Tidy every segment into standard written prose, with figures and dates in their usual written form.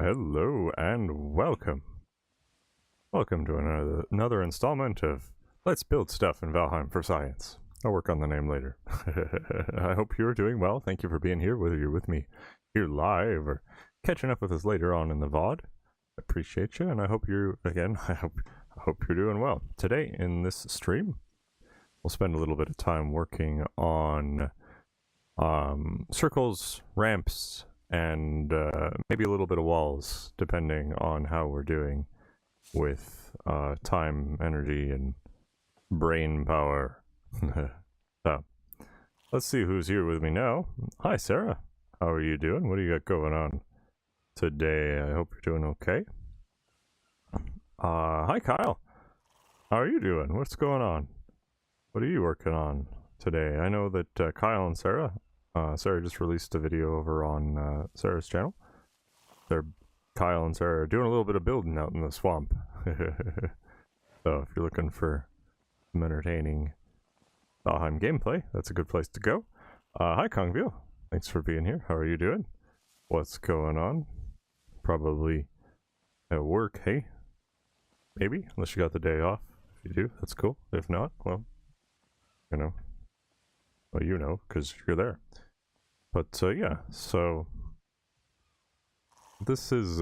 Hello and welcome. Welcome to another installment of Let's Build Stuff in Valheim for Science. I'll work on the name later. I hope you're doing well. Thank you for being here, whether you're with me here live or catching up with us later on in the VOD. Appreciate you, and I hope you're, again, I hope you're doing well. Today in this stream, we'll spend a little bit of time working on circles, ramps, and maybe a little bit of walls, depending on how we're doing with time, energy, and brain power. So, let's see who's here with me now. Hi, Sarah. How are you doing? What do you got going on today? I hope you're doing okay. Hi, Kyle. How are you doing? What's going on? What are you working on today? I know that Kyle and Sarah just released a video over on Sarah's channel. Kyle and Sarah are doing a little bit of building out in the swamp. So if you're looking for some entertaining Valheim gameplay, that's a good place to go. Hi Kongveal, thanks for being here. How are you doing? What's going on? Probably at work, hey? Maybe, unless you got the day off. If you do, that's cool. If not, well, you know, because you're there. But yeah, so this is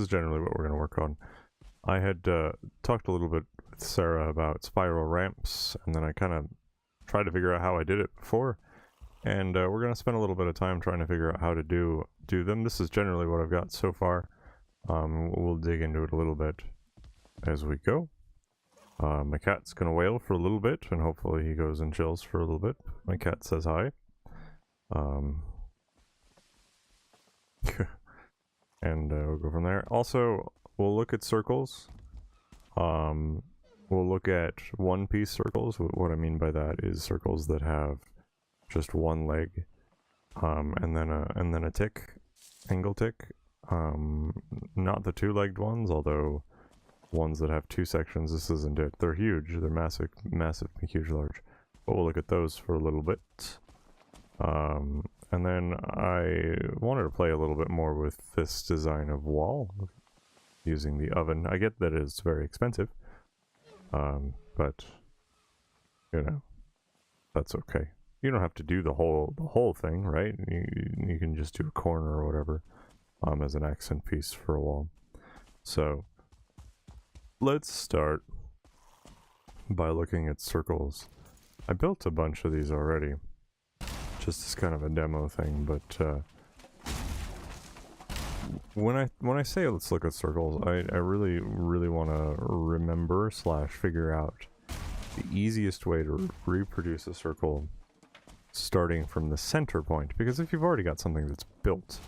generally what we're going to work on. I had talked a little bit with Sarah about spiral ramps, and then I kind of tried to figure out how I did it before, and we're going to spend a little bit of time trying to figure out how to do them. This is generally what I've got so far. We'll dig into it a little bit as we go. My cat's going to wail for a little bit, and hopefully he goes and chills for a little bit. My cat says hi. And we'll go from there. Also, we'll look at circles. We'll look at one-piece circles. What I mean by that is circles that have just one leg, and then a tick, angle tick. Not the two-legged ones, although ones that have two sections. This isn't it. They're huge. They're massive, huge, large. But we'll look at those for a little bit. And then I wanted to play a little bit more with this design of wall using the oven. I get that it's very expensive, but you know, that's okay. You don't have to do the whole thing, right? You can just do a corner or whatever as an accent piece for a wall. So let's start by looking at circles. I built a bunch of these already, just as kind of a demo thing, but when I say let's look at circles, I really want to remember / figure out the easiest way to reproduce a circle starting from the center point, because if you've already got something that's built,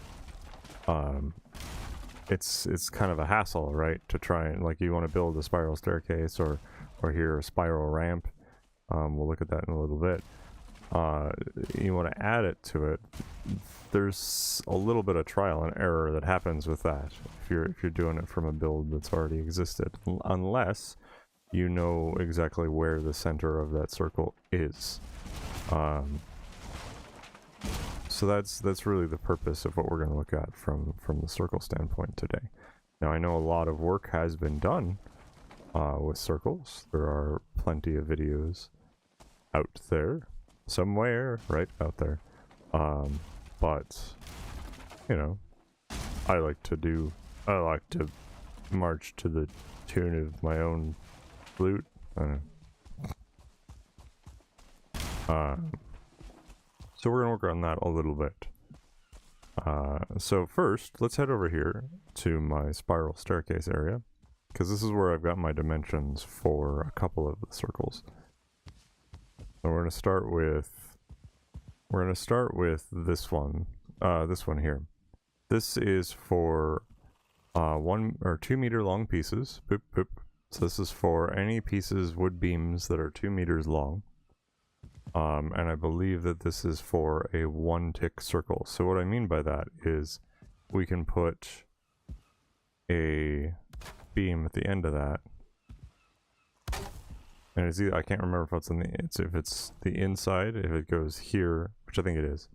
it's kind of a hassle, right, to try and, like, you want to build a spiral staircase or here a spiral ramp. We'll look at that in a little bit. You want to add it to it. There's a little bit of trial and error that happens with that if you're doing it from a build that's already existed, unless you know exactly where the center of that circle is. So that's really the purpose of what we're going to look at from the circle standpoint today. Now, I know a lot of work has been done with circles. There are plenty of videos out there, somewhere right out there, but you know, I like to march to the tune of my own flute. I don't know. So we're gonna work on that a little bit. So first, let's head over here to my spiral staircase area, because this is where I've got my dimensions for a couple of the circles. So we're gonna start with this one here. This is for 1 or 2 meter long pieces. Boop, boop. So this is for any pieces, wood beams that are 2 meters long. And I believe that this is for a 1-tick circle. So what I mean by that is we can put a beam at the end of that. And it's either, I can't remember if it's the inside, if it goes here, which I think it is.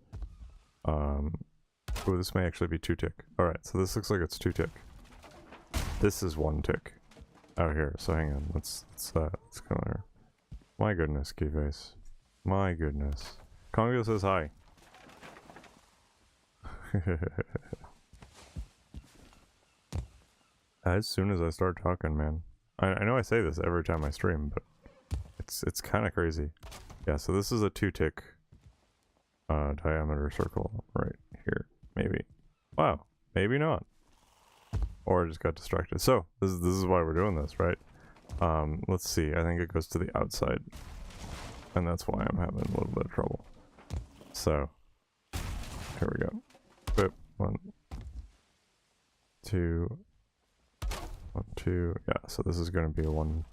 Oh, this may actually be 2 tick. Alright, so this looks like it's 2 tick. This is 1 tick out here, so hang on. Let's come here. My goodness, Keyface. My goodness. Kongveal says hi. As soon as I start talking, man. I know I say this every time I stream, but it's kind of crazy. Yeah, so this is a 2 tick diameter circle right here. Maybe. Wow. Maybe not. Or I just got distracted. So, this is why we're doing this, right? Let's see. I think it goes to the outside. And that's why I'm having a little bit of trouble. So, here we go. Boop. 1, 2, 1, 2. Yeah, so this is going to be a 1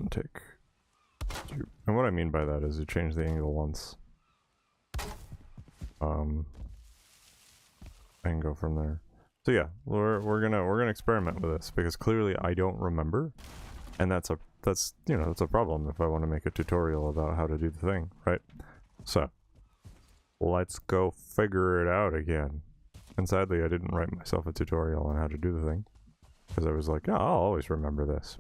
tick. And what I mean by that is you change the angle once. And go from there. So yeah, we're gonna experiment with this because clearly I don't remember, and that's a problem if I want to make a tutorial about how to do the thing, right? So let's go figure it out again. And sadly, I didn't write myself a tutorial on how to do the thing because I was like, yeah, I'll always remember this.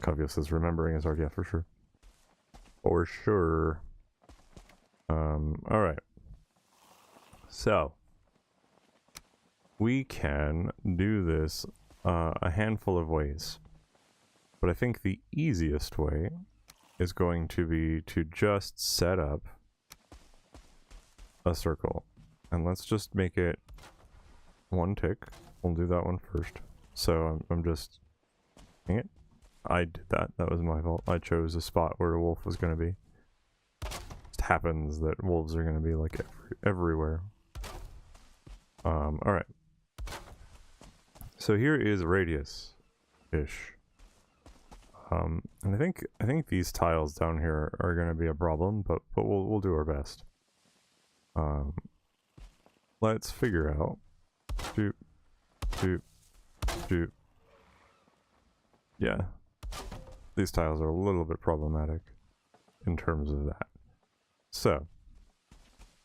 Kongveal says remembering is hard, yeah, for sure. For sure. Alright. So, we can do this a handful of ways. But I think the easiest way is going to be to just set up a circle. And let's just make it 1 tick. We'll do that one first. So I'm just... Dang it. I did that. That was my fault. I chose a spot where a wolf was going to be. It happens that wolves are going to be like everywhere. Alright. So here is radius-ish. And I think these tiles down here are going to be a problem, but we'll do our best. Let's figure out. Yeah. These tiles are a little bit problematic in terms of that. So,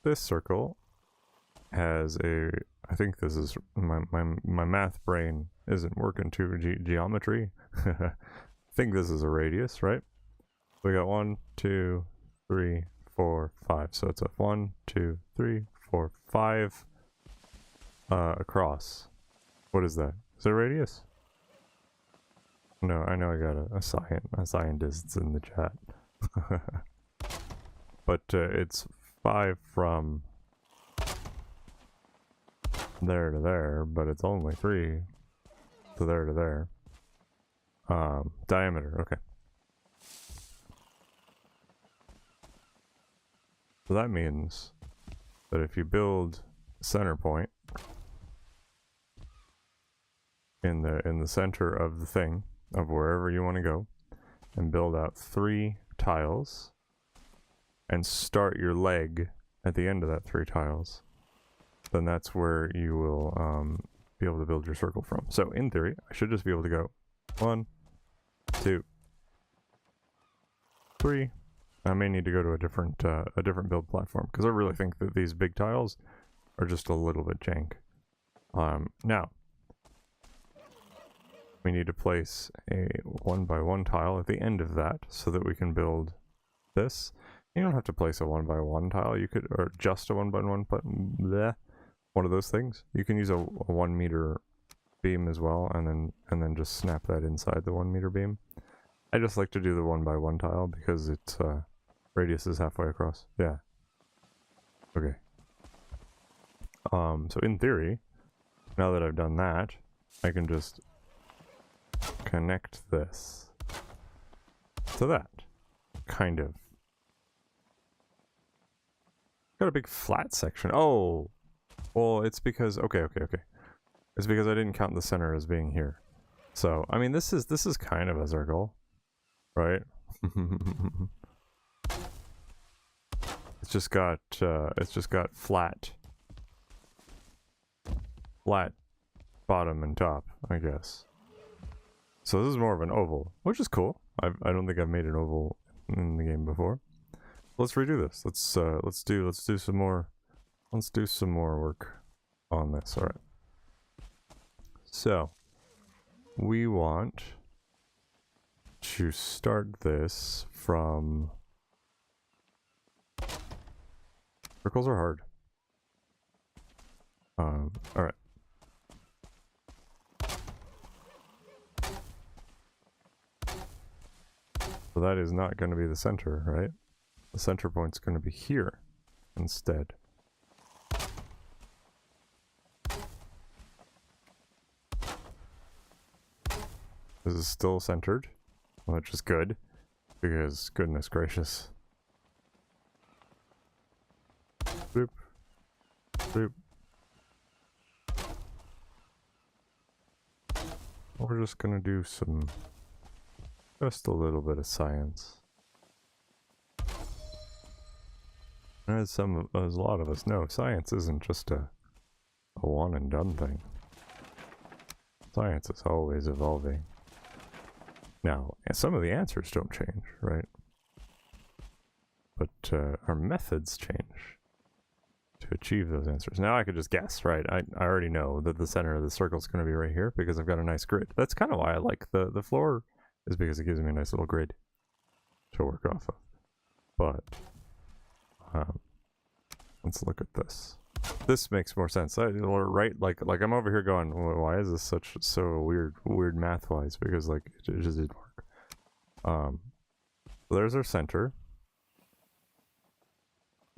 this circle has a... I think this is... My math brain isn't working to geometry. I think this is a radius, right? We got 1, 2, 3, 4, 5. So it's a 1, 2, 3, 4, 5 across. What is that? Is it a radius? No, I know I got a scientist in the chat. But it's 5 from there to there, but it's only 3 to there. Diameter, okay. So that means that if you build a center point in the center of the thing, of wherever you want to go, and build out 3 tiles, and start your leg at the end of that 3 tiles, then that's where you will be able to build your circle from. So in theory, I should just be able to go 1, 2, 3. I may need to go to a different build platform because I really think that these big tiles are just a little bit jank. Now we need to place a 1x1 tile at the end of that so that we can build this. You don't have to place a 1x1 tile. You could, or just a 1x1, but bleh, one of those things. You can use a 1 meter beam as well, and then just snap that inside the 1 meter beam. I just like to do the 1x1 tile because its radius is halfway across. Yeah. Okay. So in theory, now that I've done that, I can just connect this to that. Kind of. Got a big flat section. Oh! Well, it's because... Okay. It's because I didn't count the center as being here. So, I mean, this is kind of a circle. Right? It's just got flat bottom and top, I guess. So this is more of an oval, which is cool. I don't think I've made an oval in the game before. let's redo this. Let's do some more work on this. All right. So we want to start this from. Circles are hard. All right. So that is not going to be the center, right? The center point's going to be here instead. This is still centered, which is good, because goodness gracious. Boop. Boop. We're just gonna do just a little bit of science. As a lot of us know, science isn't just a one and done thing. Science is always evolving. Now, some of the answers don't change, right? But our methods change to achieve those answers. Now I could just guess, right? I already know that the center of the circle is going to be right here because I've got a nice grid. That's kind of why I like the floor, is because it gives me a nice little grid to work off of. But let's look at this. This makes more sense, right? Like I'm over here going, why is this so weird math-wise? Because like it just didn't work. There's our center.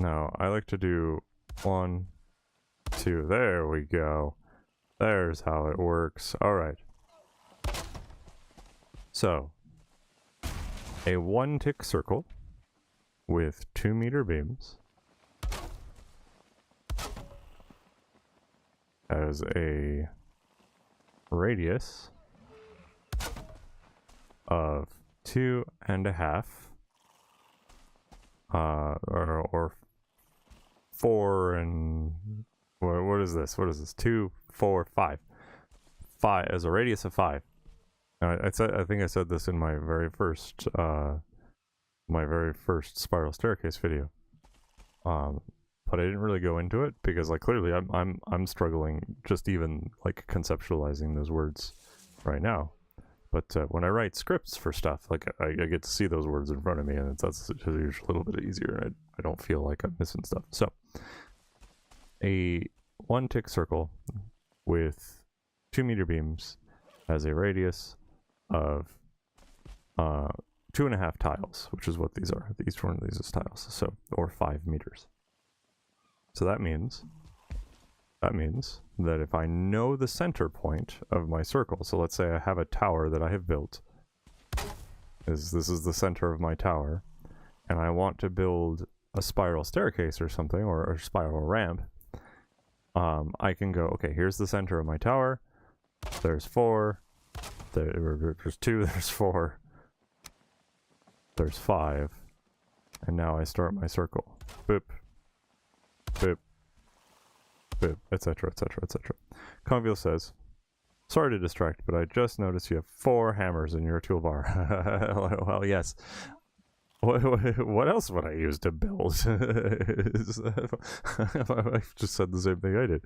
Now I like to do 1, 2. There we go. There's how it works. All right. So a 1-tick circle with 2-meter beams has a radius of 2.5 or 4 and what is this? 2, 4, 5. 5 as a radius of 5. I think I said this in my very first spiral staircase video. But I didn't really go into it because like clearly I'm struggling just even like conceptualizing those words right now. But when I write scripts for stuff, like I get to see those words in front of me, and that's usually a little bit easier, and I don't feel like I'm missing stuff. So a 1-tick circle with 2-meter beams has a radius of 2.5 tiles, which is what these are. Each one of these is tiles, so or 5 meters. So that means that if I know the center point of my circle, so let's say I have a tower that I have built, this is the center of my tower, and I want to build a spiral staircase or something, or a spiral ramp, I can go, okay, here's the center of my tower, there's 4, there's 2, there's 4, there's 5, and now I start my circle. Boop. Boop, boop, etc., etc., etc. Kongveal says, sorry to distract, but I just noticed you have 4 hammers in your toolbar. Well, yes. What else would I use to build? My wife just said the same thing I did.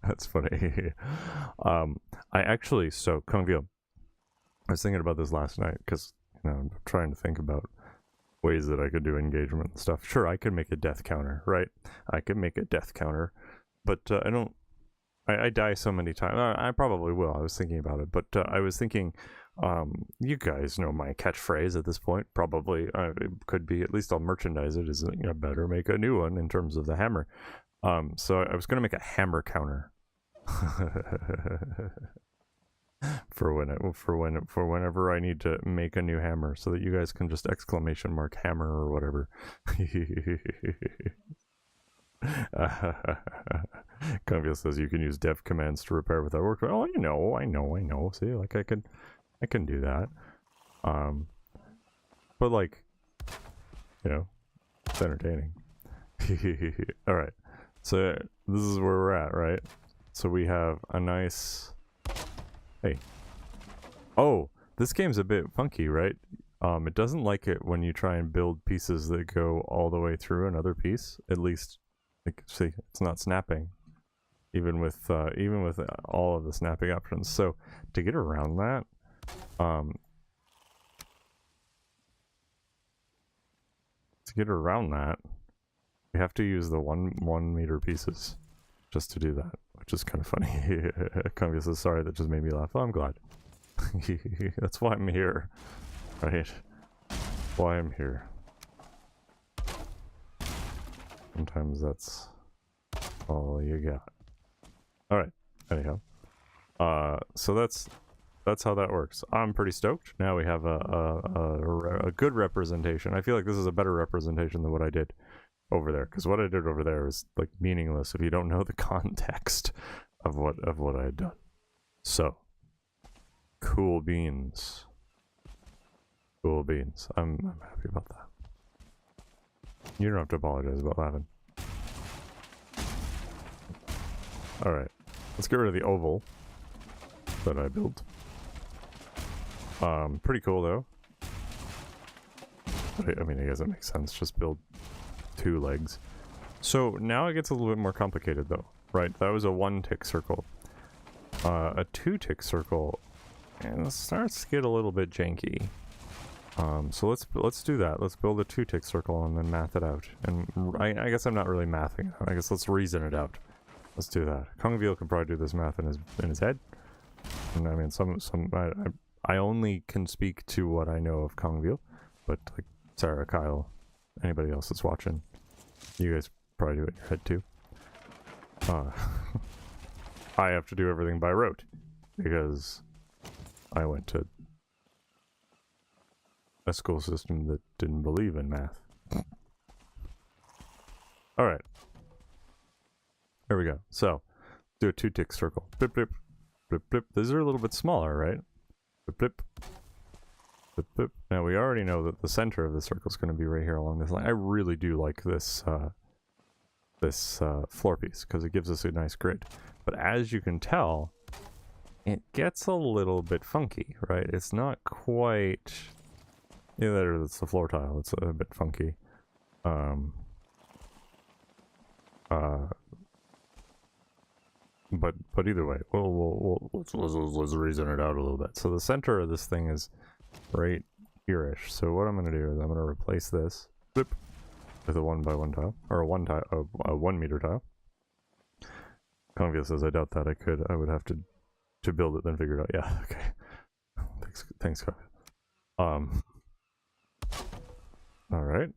That's funny. So Kongveal, I was thinking about this last night because I'm trying to think about ways that I could do engagement and stuff. Sure, I could make a death counter, right? I could make a death counter, but I die so many times. I probably will. I was thinking about it, but I was thinking, you guys know my catchphrase at this point. Probably it could be, at least I'll merchandise it, is better make a new one in terms of the hammer. So I was going to make a hammer counter. for whenever I need to make a new hammer, so that you guys can just ! Hammer or whatever. Kongveal says you can use dev commands to repair without work. Oh, I know. See, like I can do that. But like, it's entertaining. All right, so this is where we're at, right? So we have a nice. Hey. Oh, this game's a bit funky, right? It doesn't like it when you try and build pieces that go all the way through another piece. At least, like, see, it's not snapping, even with all of the snapping options. So to get around that, we have to use the 1 meter pieces just to do that, which is kind of funny. Kongveal says, sorry, that just made me laugh. Oh, I'm glad. That's why I'm here, right? Why I'm here. Sometimes that's all you got. All right. Anyhow, so that's how that works. I'm pretty stoked. Now we have a good representation. I feel like this is a better representation than what I did over there, because what I did over there is like meaningless if you don't know the context of what I had done. So, cool beans. Cool beans. I'm happy about that. You don't have to apologize about laughing. Alright. Let's get rid of the oval that I built. Pretty cool though. I mean, I guess it makes sense. Just build 2 legs. So now it gets a little bit more complicated though, right? That was a 1-tick circle. A 2-tick circle, and it starts to get a little bit janky. So let's do that. Let's build a 2-tick circle and then math it out. And I guess I'm not really mathing it. I guess let's reason it out. Let's do that. Kongveal can probably do this math in his head. And I mean, I only can speak to what I know of Kongveal, but like Sarah, Kyle, anybody else that's watching, you guys probably do it in your head too. I have to do everything by rote because I went to a school system that didn't believe in math. Alright. There we go. So, do a 2-tick circle. Blip, blip, blip, blip. These are a little bit smaller, right? Blip, blip. Blip, blip. Now, we already know that the center of the circle is going to be right here along this line. I really do like this, floor piece, because it gives us a nice grid. But as you can tell, it gets a little bit funky, right? It's not quite... Yeah, there, it's the floor tile. It's a bit funky. But either way, let's reason it out a little bit. So the center of this thing is right here-ish. So what I'm going to do is I'm going to replace this with a 1x1 tile, or a 1 meter tile. Kongveal says, I doubt that I could. I would have to build it, then figure it out. Yeah, okay. Thanks, Kongveal. Alright.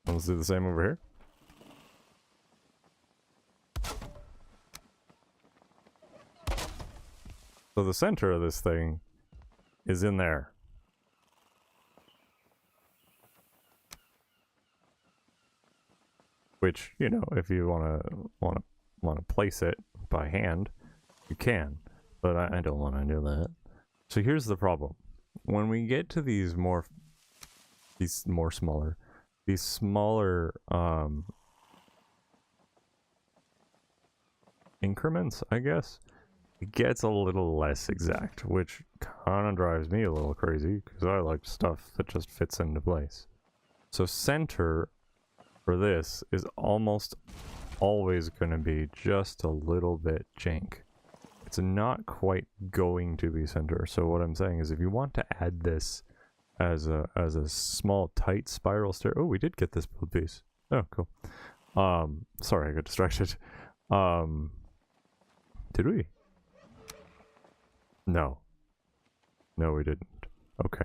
Let's do the same over here. So the center of this thing is in there. Which, you know, if you wanna place it by hand, you can. But I don't want to do that. So here's the problem. When we get to these smaller increments, I guess, it gets a little less exact, which kind of drives me a little crazy because I like stuff that just fits into place. So center for this is almost always going to be just a little bit jank. It's not quite going to be center. So what I'm saying is if you want to add this as a small tight spiral stair. Oh, we did get this build piece. Oh, cool. Sorry, I got distracted. Did we? No, we didn't. Okay.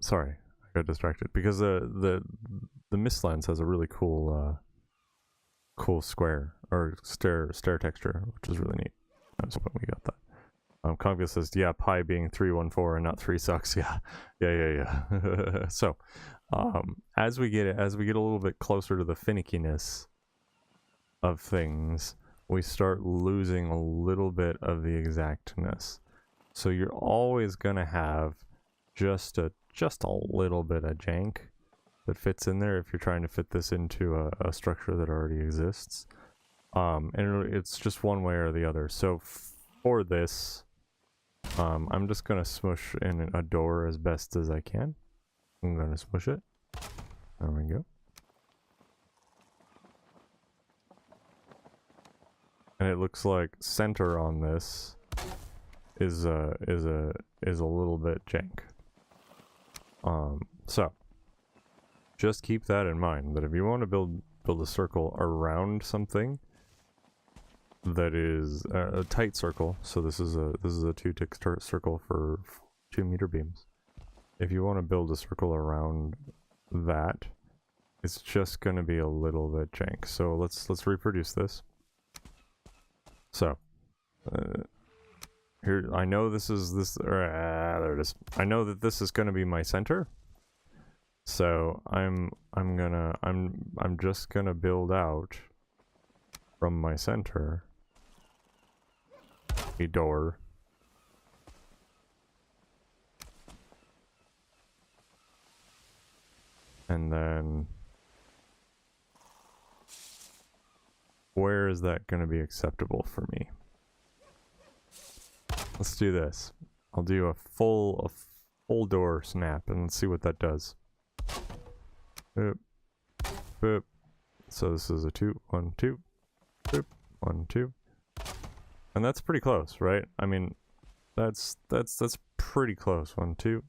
Sorry, I got distracted because the mist lens has a really cool square or stair texture, which is really neat. I was hoping we got that. Kongveal says, yeah, pi being 314 and not 3 sucks. Yeah. So, as we get a little bit closer to the finickiness of things, we start losing a little bit of the exactness. So you're always gonna have just a little bit of jank that fits in there if you're trying to fit this into a structure that already exists. And it's just one way or the other. So for this, I'm just gonna smush in a door as best as I can. I'm gonna smush it. There we go. And it looks like center on this is a little bit jank. So just keep that in mind, that if you want to build a circle around something that is a tight circle, so this is a 2-tick circle for 2-meter beams. If you want to build a circle around that, it's just going to be a little bit jank. So let's reproduce this. So here, I know this is there it is. I know that this is going to be my center. So I'm just gonna build out from my center a door. And then where is that gonna be acceptable for me? Let's do this. I'll do a full door snap and let's see what that does. Boop, boop. So this is a 2, 1, 2, boop, 1, 2, and that's pretty close, right? I mean, that's pretty close. 1, 2,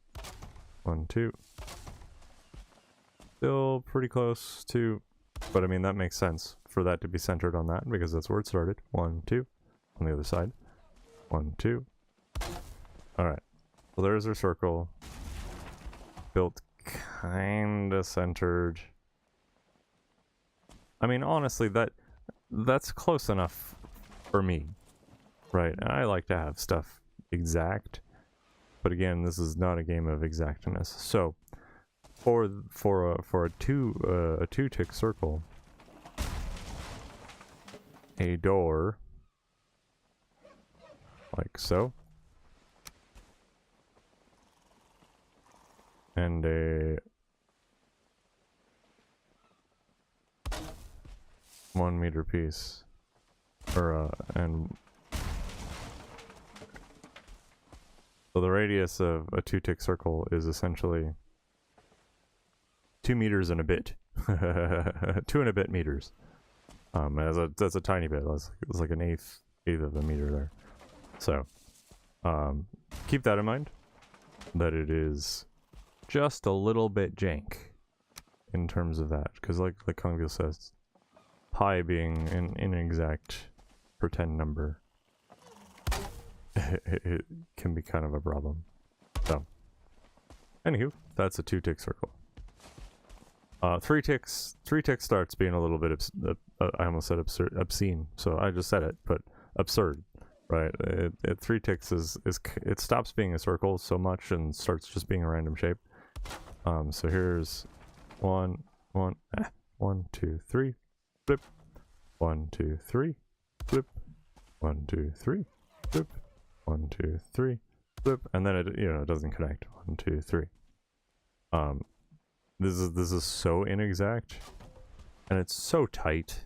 1, 2. Still pretty close to, but I mean that makes sense for that to be centered on that because that's where it started. 1, 2, on the other side. 1, 2. All right. So there's our circle. Built kinda centered. I mean, honestly, that's close enough for me, right? I like to have stuff exact, but again, this is not a game of exactness. So, for a 2-tick circle, a door like so. And a 1-meter piece, or and so the radius of a 2-tick circle is essentially 2 meters and a bit, 2 and a bit meters. That's a tiny bit. It's like an eighth of a meter there. So, keep that in mind. That it is just a little bit jank in terms of that, because like Kongveal says, pi being an inexact pretend number, it can be kind of a problem. So, anywho, that's a 2-tick circle. 3 ticks starts being a little bit I almost said obscene, so I just said it, but absurd, right? 3 ticks is it stops being a circle so much and starts just being a random shape. So here's 1, 2, 3, flip, 1, 2, 3, flip, 1, 2, 3, flip, 1, 2, 3, flip, and then it doesn't connect. 1, 2, 3. This is so inexact, and it's so tight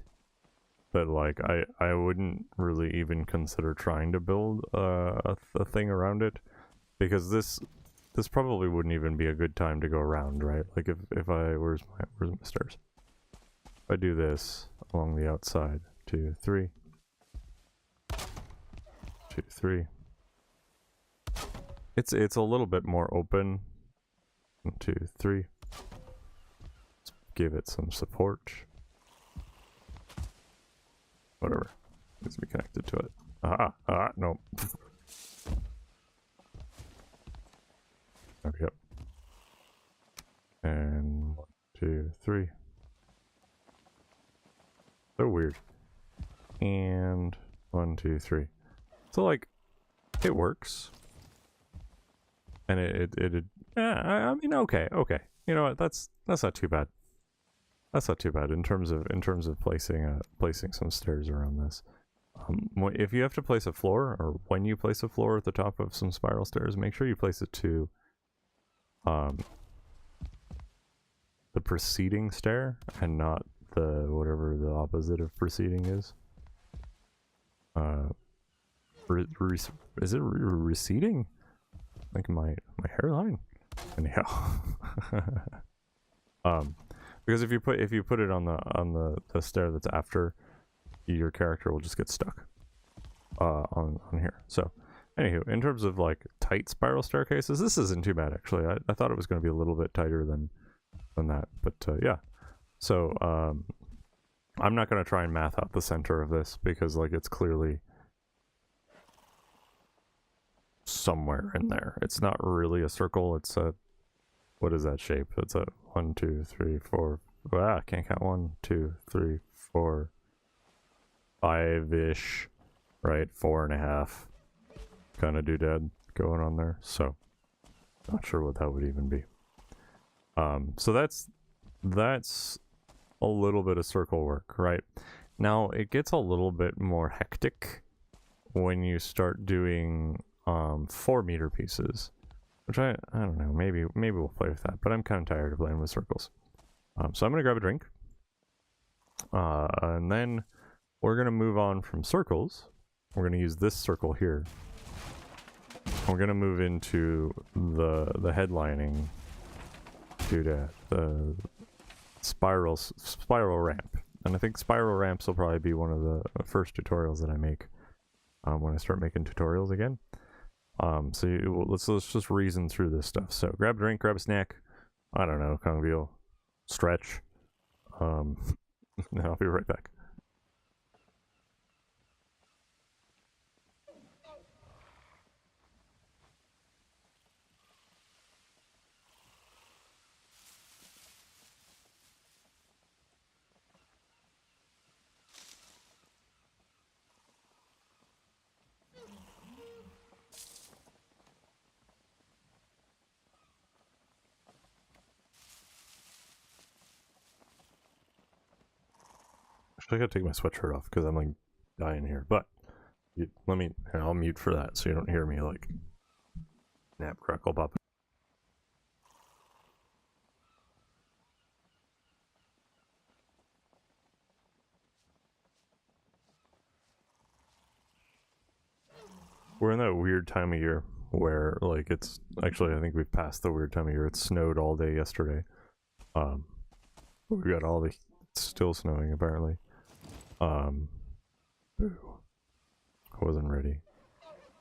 that like I wouldn't really even consider trying to build a thing around it, because this probably wouldn't even be a good time to go around, right? Like if I where's my stairs? If I do this along the outside, 2, 3, 2, 3. It's a little bit more open. 1, 2, 3. Let's give it some support. Whatever. Needs to be connected to it. No. There we go. And 1, 2, 3. So weird. And 1, 2, 3. So like, it works. And I mean, okay. You know what? That's not too bad. That's not too bad in terms of placing some stairs around this. If you have to place a floor, or when you place a floor at the top of some spiral stairs, make sure you place it to the preceding stair and not the whatever the opposite of preceding is. Is it receding? Like my hairline? Anyhow. Because if you put it on the stair that's after, your character will just get stuck on here. So anywho, in terms of like tight spiral staircases, this isn't too bad actually. I thought it was going to be a little bit tighter than that, but yeah. So I'm not going to try and math out the center of this because like it's clearly somewhere in there. It's not really a circle. It's a, what is that shape? It's a 1, 2, 3, 4. I can't count. 1, 2, 3, 4, 5-ish, right? 4.5 kind of doodad going on there. So not sure what that would even be. So that's a little bit of circle work, right? Now it gets a little bit more hectic when you start doing 4-meter pieces, which I don't know, maybe we'll play with that, but I'm kind of tired of playing with circles. So I'm gonna grab a drink, and then we're gonna move on from circles. We're gonna use this circle here. We're gonna move into the headlining doodad, the spiral ramp, and I think spiral ramps will probably be one of the first tutorials that I make when I start making tutorials again. So let's just reason through this stuff. So grab a drink, grab a snack. I don't know, Kongveal, stretch. I'll be right back. Actually, I gotta take my sweatshirt off because I'm like dying here. But I'll mute for that so you don't hear me like snap, crackle, pop. We're in that weird time of year where like it's actually, I think we've passed the weird time of year. It snowed all day yesterday. We got all the still snowing apparently. Boo. I wasn't ready.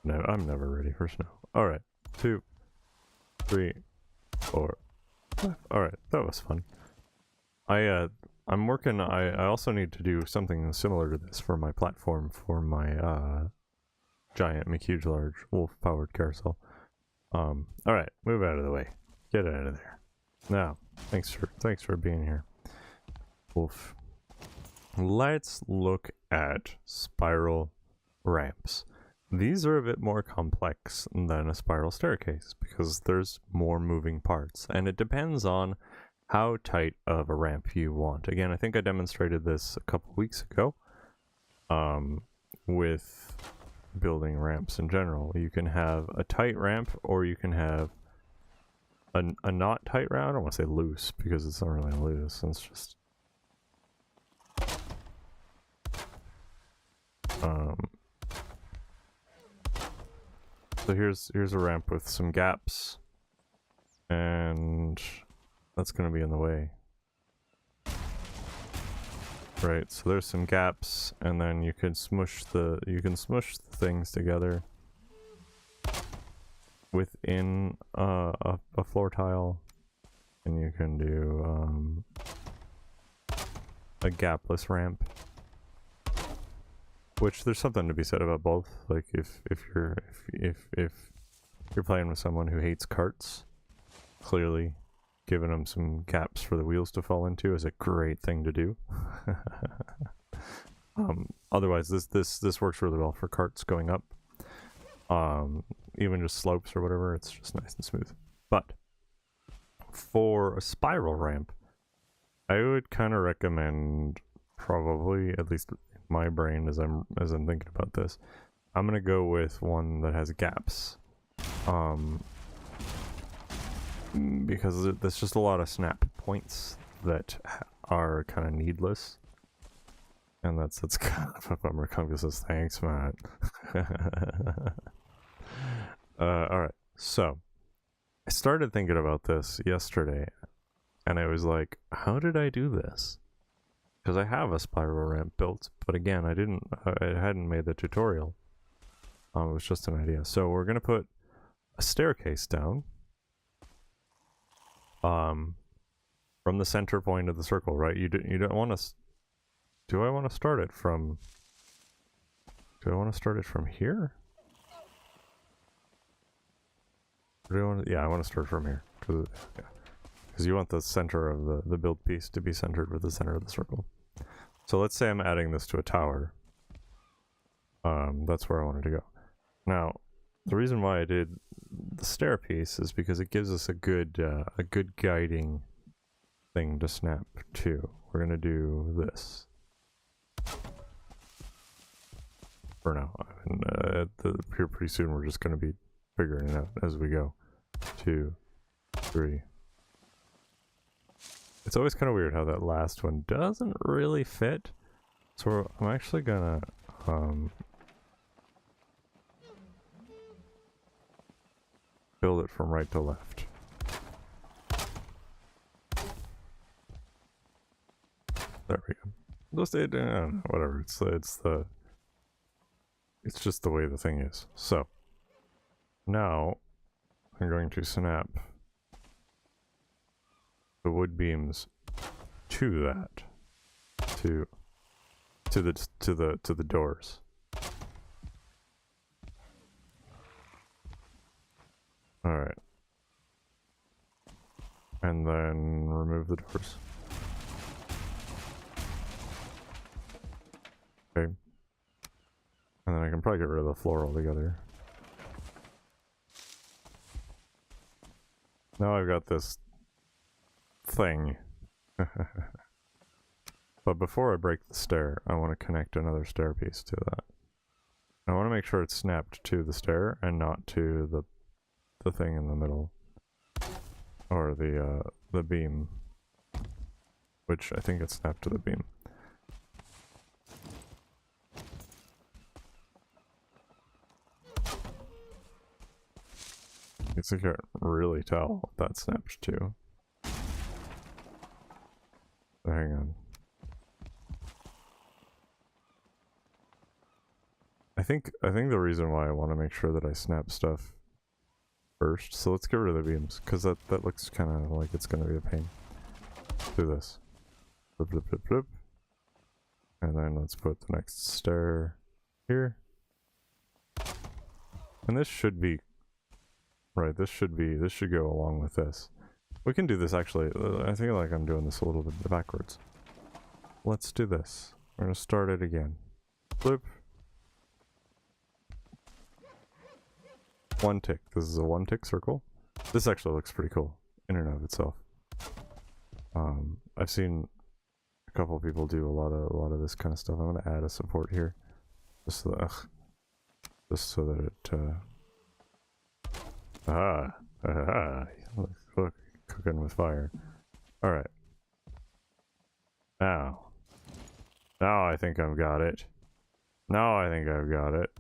No, I'm never ready for snow. Alright. 2, 3, 4, 5. Alright, that was fun. I'm working, I also need to do something similar to this for my platform for my giant McHuge large wolf powered carousel. Alright, move out of the way. Get out of there. Now, thanks for being here. Wolf. Let's look at spiral ramps. These are a bit more complex than a spiral staircase because there's more moving parts, and it depends on how tight of a ramp you want. Again, I think I demonstrated this a couple weeks ago with building ramps in general. You can have a tight ramp or you can have a not tight ramp. I don't want to say loose because it's not really loose. It's just so here's a ramp with some gaps, and that's gonna be in the way. Right, so there's some gaps, and then you can smush the things together within a floor tile, and you can do a gapless ramp. Which there's something to be said about both. Like if you're playing with someone who hates carts, clearly giving them some gaps for the wheels to fall into is a great thing to do. Otherwise, this works really well for carts going up. Even just slopes or whatever, it's just nice and smooth. But for a spiral ramp, I would kind of recommend, probably, at least my brain as I'm thinking about this, I'm gonna go with one that has gaps, because there's just a lot of snap points that are kind of needless, and that's kind of a bummer. Kongveal says thanks, Matt. All right, so I started thinking about this yesterday, and I was like, how did I do this? Because I have a spiral ramp built, but again, I hadn't made the tutorial. It was just an idea. So we're gonna put a staircase down, from the center point of the circle, right? You don't want to. Do I want to start it from? Do I want to start it from here? Or do I want to, yeah, I want to start from here because you want the center of the build piece to be centered with the center of the circle. So let's say I'm adding this to a tower. That's where I wanted to go. Now, the reason why I did the stair piece is because it gives us a good guiding thing to snap to. We're gonna do this for now. And here pretty soon we're just gonna be figuring it out as we go. 2, 3. It's always kind of weird how that last one doesn't really fit. So I'm actually gonna build it from right to left. There we go. Just whatever. It's just the way the thing is. So now I'm going to snap the wood beams to that, to the doors. All right, and then remove the doors. Okay, and then I can probably get rid of the floor altogether. Now I've got this thing. But before I break the stair, I want to connect another stair piece to that. I want to make sure it's snapped to the stair and not to the thing in the middle. Or the beam. Which I think it's snapped to the beam. You can't really tell what that snapped to. Hang on. I think the reason why I want to make sure that I snap stuff first, so let's get rid of the beams, because that looks kind of like it's going to be a pain. Do this. Flip, flip, flip, flip. And then let's put the next stair here. And this should be right, this should go along with this. We can do this actually. I think like I'm doing this a little bit backwards. Let's do this. We're gonna start it again. Flip. One tick. This is a one tick circle. This actually looks pretty cool in and of itself. I've seen a couple of people do a lot of this kind of stuff. I'm gonna add a support here, just so that it. Look, cooking with fire. All right. Now I think I've got it. Now I think I've got it.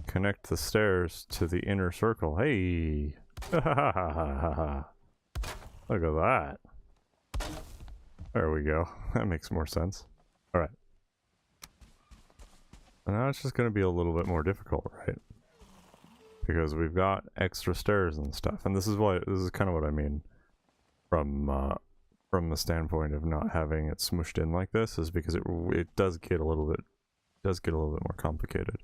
Connect the stairs to the inner circle. Hey! Look at that. There we go. That makes more sense. Alright. Now it's just going to be a little bit more difficult, right? Because we've got extra stairs and stuff. And this is kind of what I mean from the standpoint of not having it smooshed in like this, is because it does get a little bit more complicated.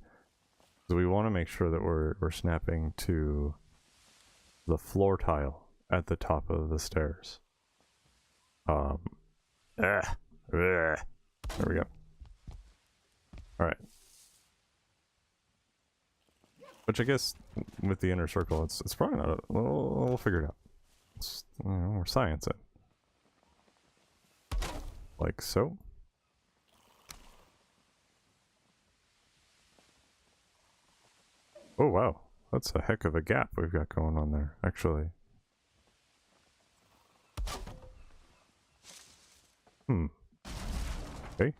So we want to make sure that we're snapping to the floor tile at the top of the stairs. There we go. Alright. Which I guess with the inner circle, it's probably not we'll figure it out. It's, we're sciencing. Like so. Oh wow, that's a heck of a gap we've got going on there, actually. Okay.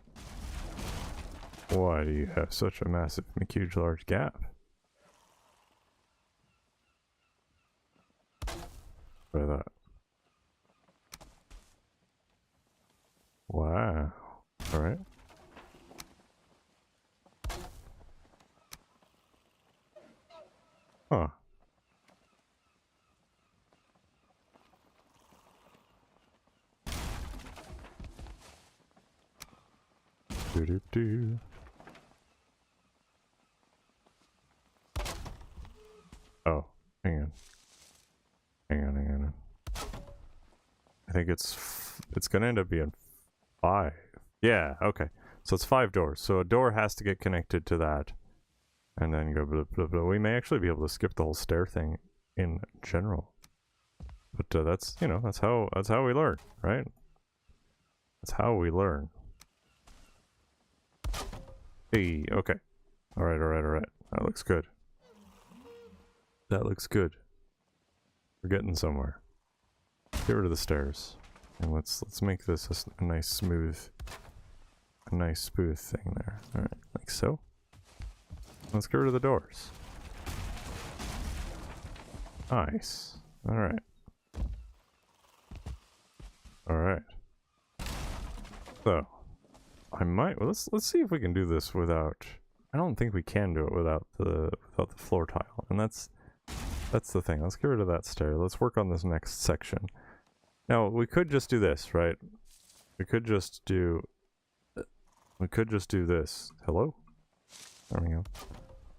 Why do you have such a massive, huge, large gap? Alright. Huh. Do-do-do. Oh, hang on. Hang on. I think it's gonna end up being 5. Yeah, okay. So it's 5 doors. So a door has to get connected to that. And then go blah, blah, blah. We may actually be able to skip the whole stair thing in general. But that's, you know, that's how we learn, right? That's how we learn. Hey, okay. Alright. That looks good. That looks good. We're getting somewhere. Get rid of the stairs. And let's make this a nice smooth thing there. Alright, like so. Let's get rid of the doors. Nice. Alright. Alright. So I might let's see if we can do this without, I don't think we can do it without the floor tile. And that's the thing. Let's get rid of that stair. Let's work on this next section. Now we could just do this, right? We could just do this. Hello? There we go.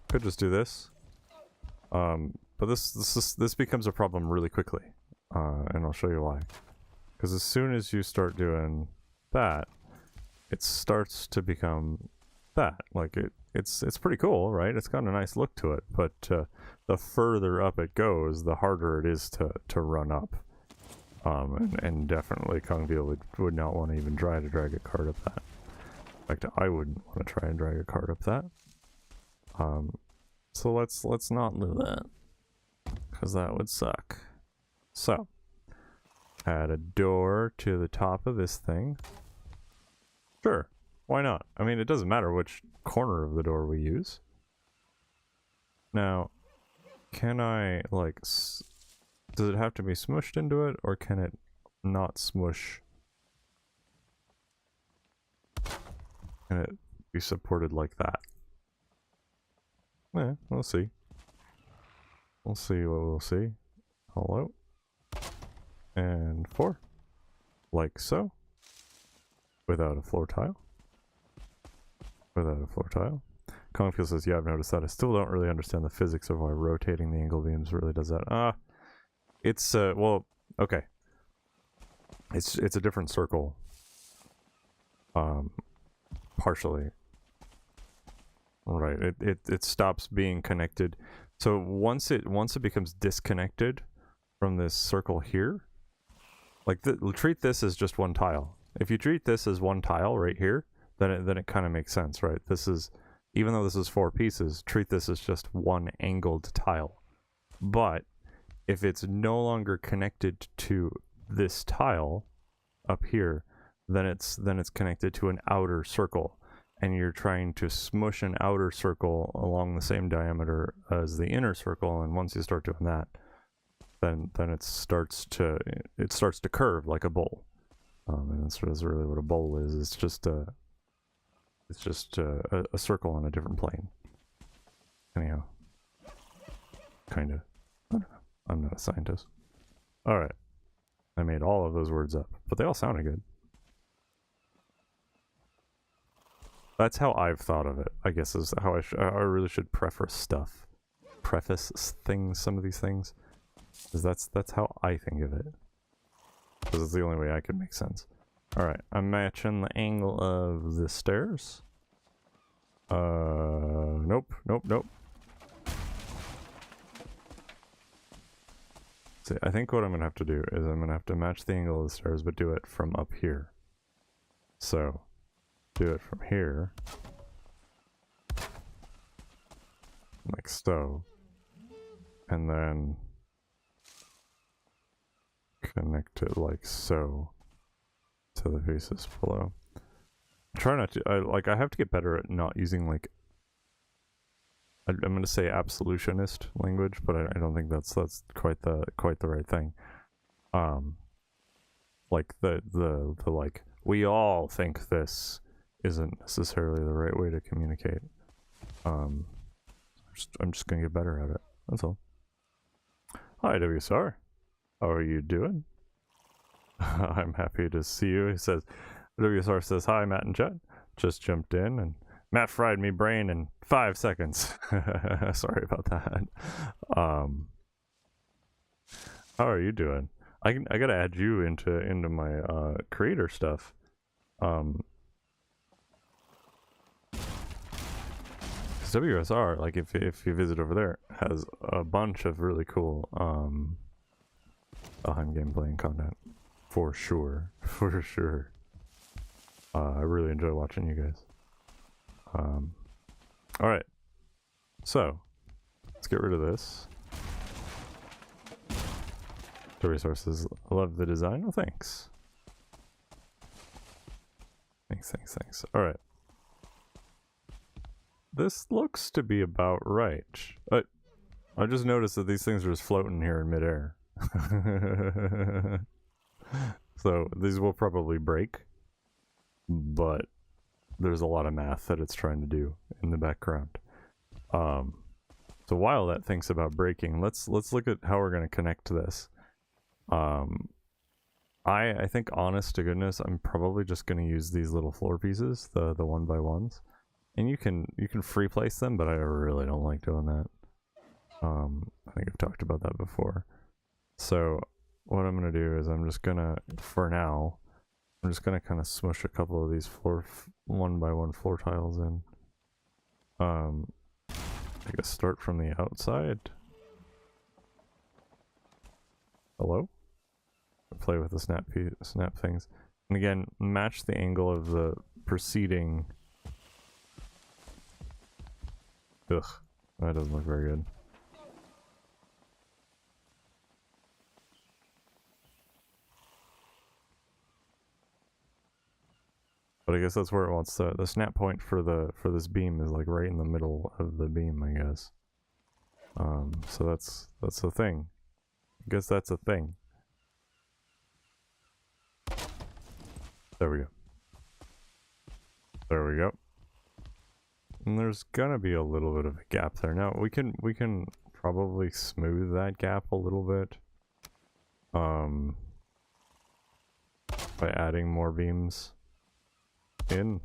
Could just do this. But this becomes a problem really quickly. And I'll show you why. Because as soon as you start doing that, it starts to become that. Like it's pretty cool, right? It's got a nice look to it, but the further up it goes, the harder it is to run up. And definitely Kongveal would not want to even try to drag a cart up that. In fact, I wouldn't want to try and drag a cart up that. So let's not do that, because that would suck. So add a door to the top of this thing. Sure, why not? I mean, it doesn't matter which corner of the door we use. Now, can I, like, does it have to be smushed into it, or can it not smush? Can it be supported like that? Yeah, we'll see. We'll see what we'll see. Hello. And 4. Like so. Without a floor tile. Without a floor tile. Kongveal says, yeah, I've noticed that. I still don't really understand the physics of why rotating the angle beams really does that. It's, well, okay. It's a different circle. Partially. Right, it stops being connected. So once it becomes disconnected from this circle here, like treat this as just one tile. If you treat this as one tile right here, then it kind of makes sense, right? This is, even though this is 4 pieces, treat this as just one angled tile. But if it's no longer connected to this tile up here, then it's connected to an outer circle. And you're trying to smush an outer circle along the same diameter as the inner circle, and once you start doing that, then it starts to curve like a bowl. And that's really what a bowl is. It's just a circle on a different plane. Anyhow, kind of. I don't know. I'm not a scientist. All right, I made all of those words up, but they all sounded good. That's how I've thought of it, I guess, is how I really should preface things, some of these things. Because that's how I think of it. Because it's the only way I could make sense. Alright, I'm matching the angle of the stairs. Nope. See, I think what I'm going to have to do is I'm going to have to match the angle of the stairs, but do it from up here. So do it from here, like so, and then connect it like so to the pieces below. Try not to, I have to get better at not using, like, I'm gonna say absolutionist language, but I don't think that's quite the right thing. Like the like, we all think this, isn't necessarily the right way to communicate. I'm just gonna get better at it. That's all. Hi, WSR. How are you doing? I'm happy to see you. He says, WSR says, hi, Matt and Chet. Just jumped in, and Matt fried me brain in 5 seconds. Sorry about that. How are you doing? I gotta add you into my creator stuff. WSR, like if you visit over there, has a bunch of really cool Valheim gameplay content, for sure. I really enjoy watching you guys. All right, so let's get rid of this. The resources, love the design. Oh, thanks. Thanks. All right. This looks to be about right. I just noticed that these things are just floating here in midair. So these will probably break, but there's a lot of math that it's trying to do in the background. So while that thinks about breaking, let's look at how we're going to connect to this. I think, honest to goodness, I'm probably just going to use these little floor pieces, the 1x1s. And you can free place them, but I really don't like doing that. I think I've talked about that before. So what I'm gonna do is I'm just gonna, for now, I'm just gonna kind of smush a couple of these 1x1 floor tiles in. I guess start from the outside. Hello? Play with the snap things, and again match the angle of the preceding. Ugh, that doesn't look very good. But I guess that's where it wants to. The snap point for this beam is like right in the middle of the beam, I guess. So that's the thing. I guess that's a thing. There we go. And there's gonna be a little bit of a gap there. Now we can probably smooth that gap a little bit, by adding more beams in,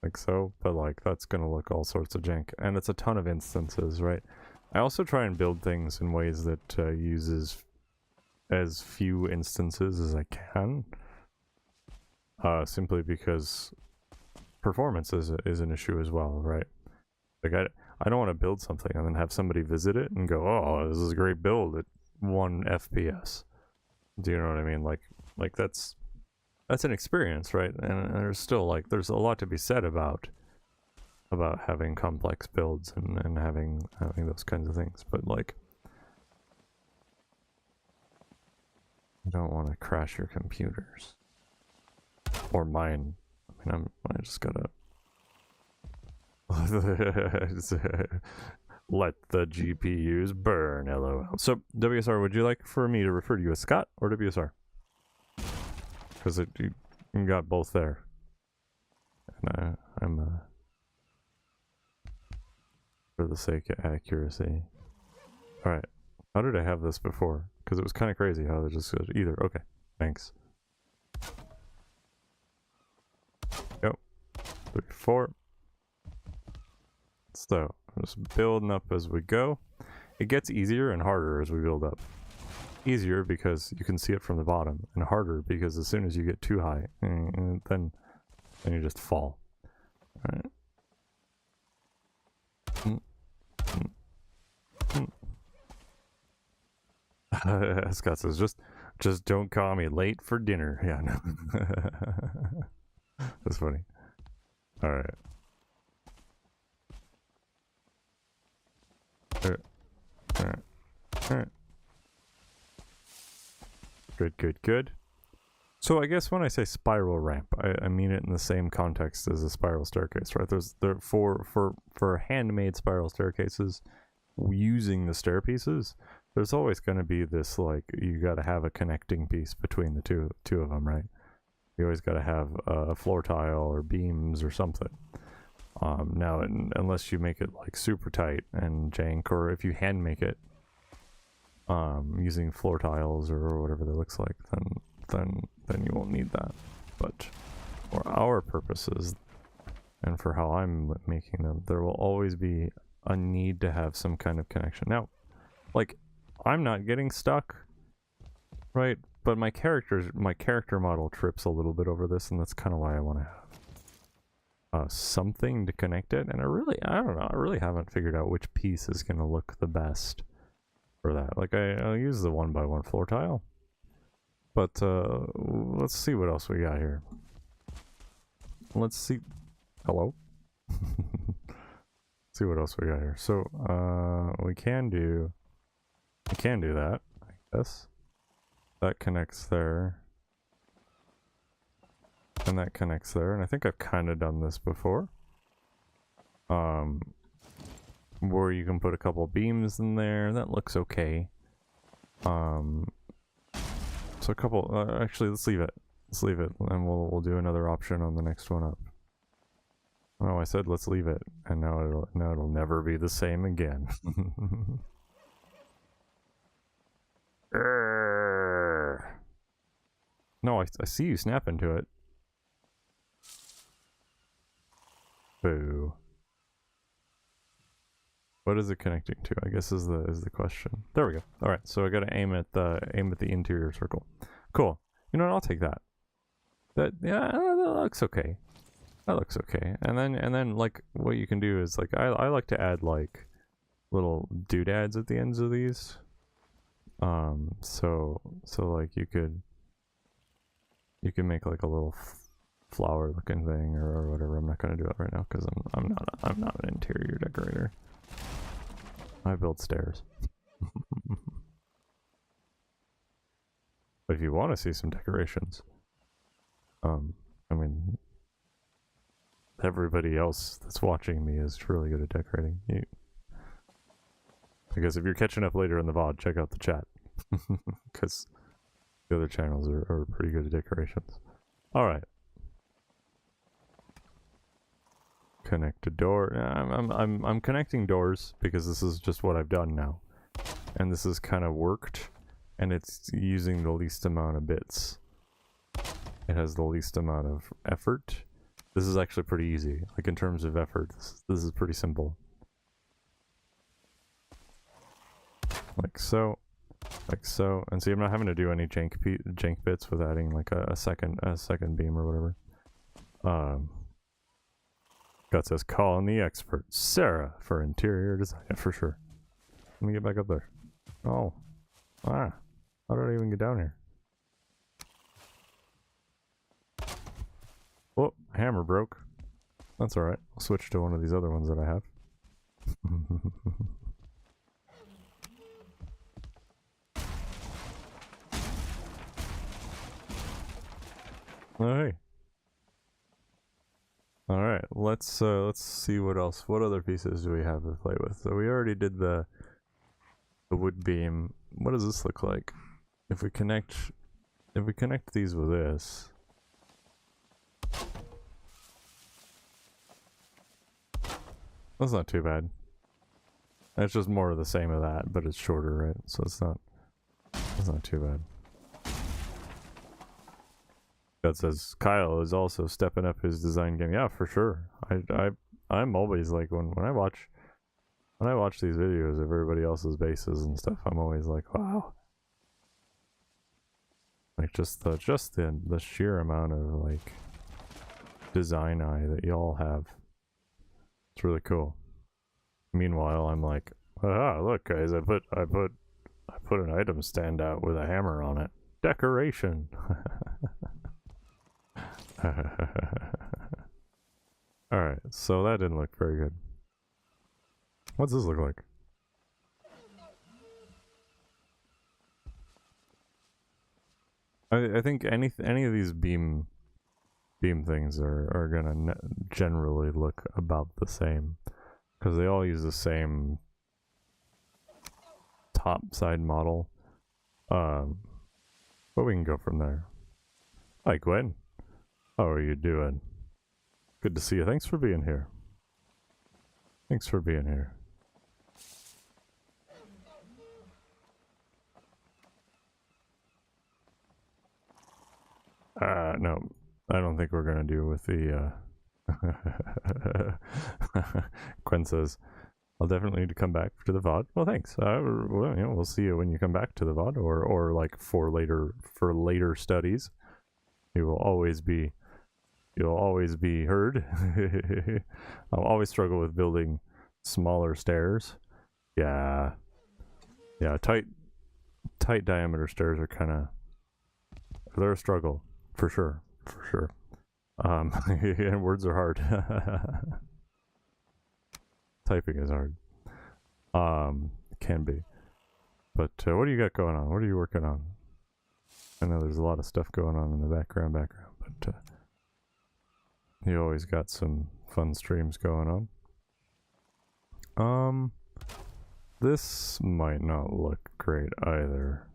like so. But like that's gonna look all sorts of jank, and it's a ton of instances, right? I also try and build things in ways that uses as few instances as I can, simply because performance is an issue as well, right? Like I don't want to build something and then have somebody visit it and go, oh, this is a great build at 1 FPS. Do you know what I mean? Like that's an experience, right? And there's still like there's a lot to be said about having complex builds and having those kinds of things, but like you don't want to crash your computers or mine. I mean, I just gotta let the GPUs burn, LOL. So, WSR, would you like for me to refer to you as Scott or WSR? Because you got both there. And I'm, for the sake of accuracy. Alright. How did I have this before? Because it was kind of crazy how they just said either. Okay. Thanks. Yep. 3, 4. So, I'm just building up as we go. It gets easier and harder as we build up. Easier because you can see it from the bottom, and harder because as soon as you get too high, then you just fall. Alright. Scott says, just don't call me late for dinner. Yeah, no. That's funny. Alright. Alright. Good. So I guess when I say spiral ramp, I mean it in the same context as a spiral staircase, right? For handmade spiral staircases using the stair pieces, there's always going to be this, like, you got to have a connecting piece between the two of them, right? You always got to have a floor tile or beams or something. Now, unless you make it like super tight and jank, or if you hand make it using floor tiles or whatever that looks like, then you won't need that. But for our purposes and for how I'm making them, there will always be a need to have some kind of connection. Now, like, I'm not getting stuck, right? But my character model trips a little bit over this, and that's kind of why I want to have something to connect it. And I don't know, I really haven't figured out which piece is going to look the best for that. Like, I'll use the 1x1 floor tile, but let's see what else we got here. Let's see. Hello. See what else we got here. So we can do that, I guess. That connects there. And that connects there. And I think I've kind of done this before. Where you can put a couple beams in there. That looks okay. So a couple, actually let's leave it. Let's leave it, and we'll do another option on the next one up. Oh, I said let's leave it, and now it'll never be the same again. No, I see you snap into it. Boo. What is it connecting to? I guess is the question. There we go. All right, so I got to aim at the interior circle. Cool. You know what? I'll take that. That looks okay. That looks okay. And then like what you can do is like I like to add like little doodads at the ends of these. So like you can make like a little flower looking thing or whatever. I'm not gonna do it right now because I'm not an interior decorator. I build stairs. But if you want to see some decorations, I mean, everybody else that's watching me is really good at decorating. Because if you're catching up later in the VOD, check out the chat. Because the other channels are pretty good at decorations. Alright. Connect a door. I'm connecting doors because this is just what I've done now. And this has kind of worked. And it's using the least amount of bits. It has the least amount of effort. This is actually pretty easy. Like in terms of effort, this is pretty simple. Like so. Like so. And see, I'm not having to do any jank bits with adding like a second beam or whatever. God says, call on the expert, Sarah, for interior design. Yeah, for sure. Let me get back up there. Oh. Ah. How did I even get down here? Oh, hammer broke. That's alright. I'll switch to one of these other ones that I have. Oh, hey. Alright, let's see what else. What other pieces do we have to play with? So we already did the wood beam. What does this look like? If we connect these with this. That's not too bad. It's just more of the same of that, but it's shorter, right? So it's not too bad. That says Kyle is also stepping up his design game. Yeah, for sure. I'm always like when I watch these videos of everybody else's bases and stuff, I'm always like, wow. Like just the sheer amount of like design eye that y'all have. It's really cool. Meanwhile, I'm like, ah, look guys, I put an item stand out with a hammer on it. Decoration. Alright, so that didn't look very good. What's this look like? I think any of these beam things are gonna generally look about the same. Because they all use the same top side model. But we can go from there. Hi Gwen. How are you doing? Good to see you. Thanks for being here. Thanks for being here. No, I don't think we're gonna do with the, Gwen says, I'll definitely need to come back to the VOD. Well, thanks. Well, you know, we'll see you when you come back to the VOD, or like for later studies. You will always be, you'll always be heard. I'll always struggle with building smaller stairs. Yeah, tight diameter stairs are kind of, they're a struggle for sure. And words are hard. Typing is hard. Can be. But what do you got going on? What are you working on? I know there's a lot of stuff going on in the background, but you always got some fun streams going on. This might not look great either.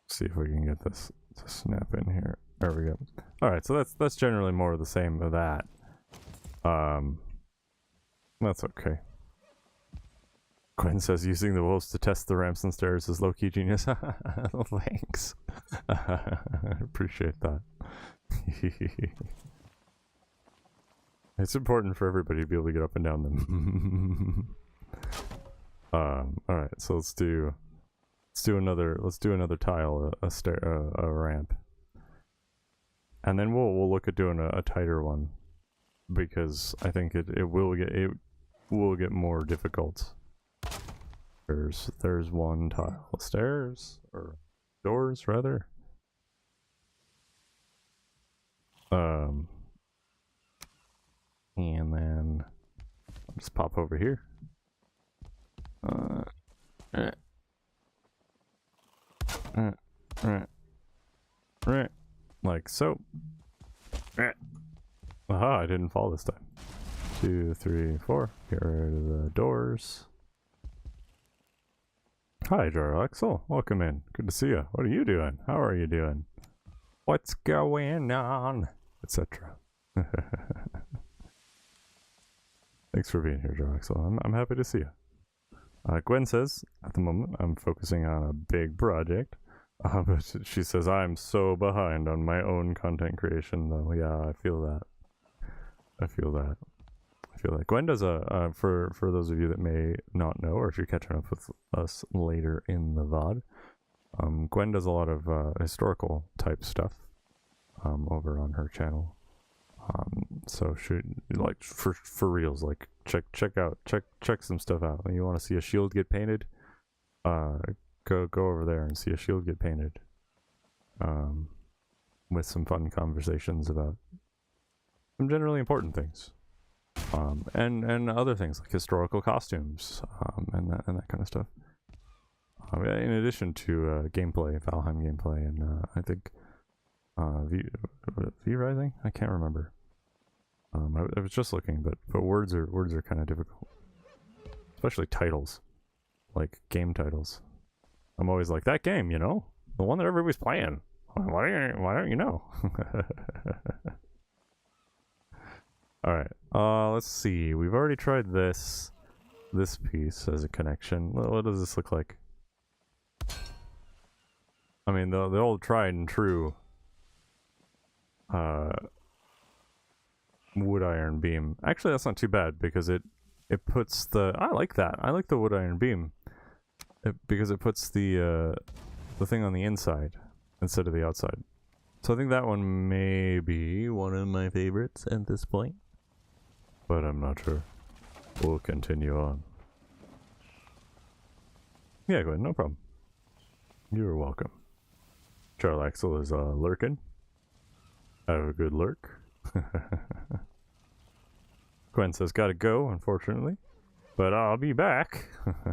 See if we can get this to snap in here. There we go. All right, so that's generally more of the same of that. That's okay. Gwen says using the wolves to test the ramps and stairs is low-key genius. Thanks. I appreciate that. It's important for everybody to be able to get up and down them. All right, so let's do another tile, a ramp, and then we'll look at doing a tighter one, because I think it will get more difficult. There's one tile, stairs or doors rather. And then I'll just pop over here. Like so. Aha, I didn't fall this time. 2, 3, 4. Get rid of the doors. Hi, Jarlaxle. Welcome in. Good to see you. What are you doing? How are you doing? What's going on? Etc. Thanks for being here, Jarlaxle. I'm happy to see you. Gwen says, at the moment, I'm focusing on a big project. But she says, I'm so behind on my own content creation, though. Yeah, I feel that. Gwen does for those of you that may not know, or if you're catching up with us later in the VOD, Gwen does a lot of historical type stuff over on her channel. So she, like, for reals, like, check some stuff out. When you want to see a shield get painted, go over there and see a shield get painted, with some fun conversations about some generally important things, and other things like historical costumes, and that kind of stuff. In addition to gameplay, Valheim gameplay, and I think V-Rising. I can't remember. I was just looking, but words are kind of difficult, especially titles, like game titles. I'm always like, that game, you know, the one that everybody's playing. Why don't you know? All right. Let's see. We've already tried this piece as a connection. What does this look like? I mean, the old tried and true wood iron beam. Actually, that's not too bad, because it puts the, I like that. I like the wood iron beam because it puts the thing on the inside instead of the outside. So I think that one may be one of my favorites at this point, but I'm not sure. We'll continue on. Yeah, go ahead, no problem. You're welcome. Charlaxle is lurking. Have a good lurk. Gwen says, gotta go, unfortunately, but I'll be back.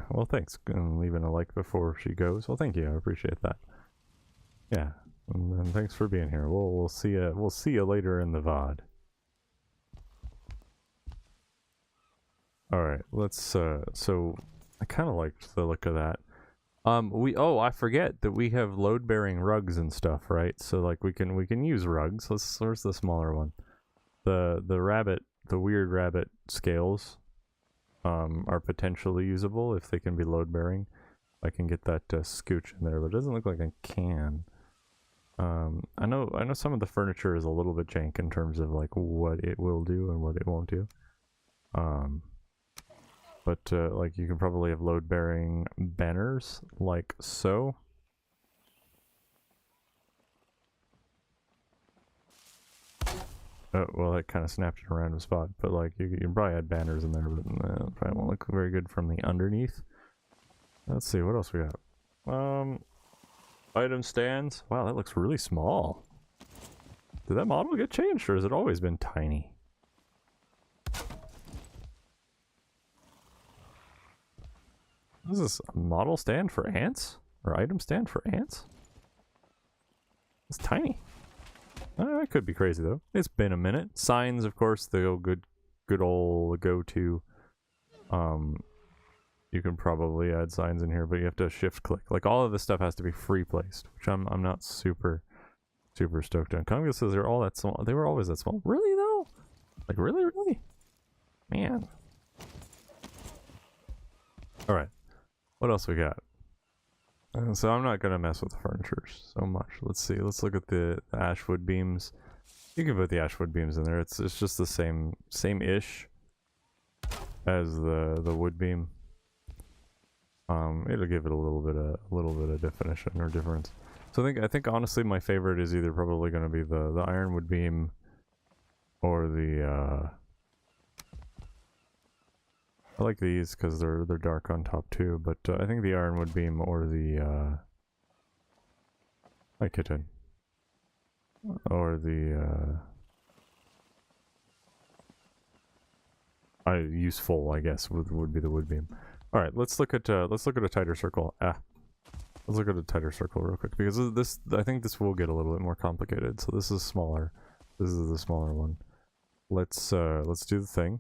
Well, thanks. Leaving a like before she goes. Well, thank you. I appreciate that. Yeah, and thanks for being here. We'll see you. We'll see you later in the VOD. All right, let's. So I kind of liked the look of that. I forget that we have load-bearing rugs and stuff, right? So like we can use rugs. Where's the smaller one? The weird rabbit scales are potentially usable if they can be load-bearing. I can get that scooch in there, but it doesn't look like I can. I know some of the furniture is a little bit jank in terms of like what it will do and what it won't do. But like you can probably have load-bearing banners like so. Oh, well, that kind of snapped in a random spot, but like you can probably add banners in there, but probably won't look very good from the underneath. Let's see, what else we got? Item stands. Wow, that looks really small. Did that model get changed, or has it always been tiny? What is this? A model stand for ants? Or item stand for ants? It's tiny. That could be crazy though. It's been a minute. Signs, of course, the good old go-to. You can probably add signs in here, but you have to shift click. Like all of this stuff has to be free placed, which I'm not super stoked on. Kongveal says they're all that small. They were always that small. Really though? Like really? Man. All right. What else we got? So I'm not gonna mess with the furniture so much. Let's see. Let's look at the ashwood beams. You can put the ashwood beams in there. It's just the same-ish as the wood beam. It'll give it a little bit of definition or difference. So I think honestly my favorite is either probably gonna be the ironwood beam or the I like these because they're dark on top too, but I think the ironwood beam or the hi kitten, or the useful, I guess, would be the wood beam. All right, let's look at a tighter circle. Let's look at a tighter circle real quick because I think this will get a little bit more complicated. So this is smaller. This is the smaller one. Let's do the thing.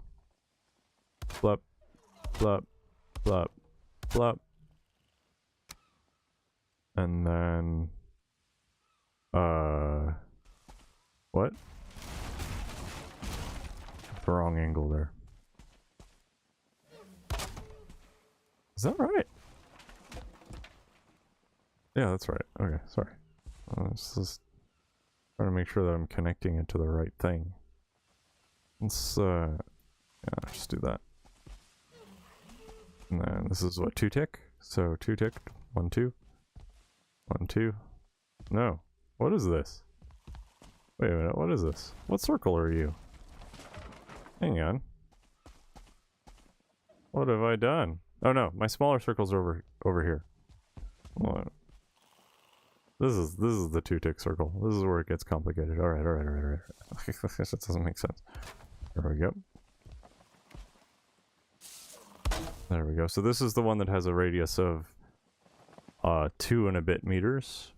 Blop. Blop, blop, blop. And then, what? The wrong angle there. Is that right? Yeah, that's right. Okay, sorry. Just trying to make sure that I'm connecting it to the right thing. Let's, yeah, just do that. And then this is what, 2 tick? So 2 tick, 1, 2. 1, 2. No. What is this? Wait a minute, what is this? What circle are you? Hang on. What have I done? Oh no, my smaller circle's over here. What? This is the 2 tick circle. This is where it gets complicated. Alright. That doesn't make sense. There we go. There we go. So this is the one that has a radius of 2 and a bit meters.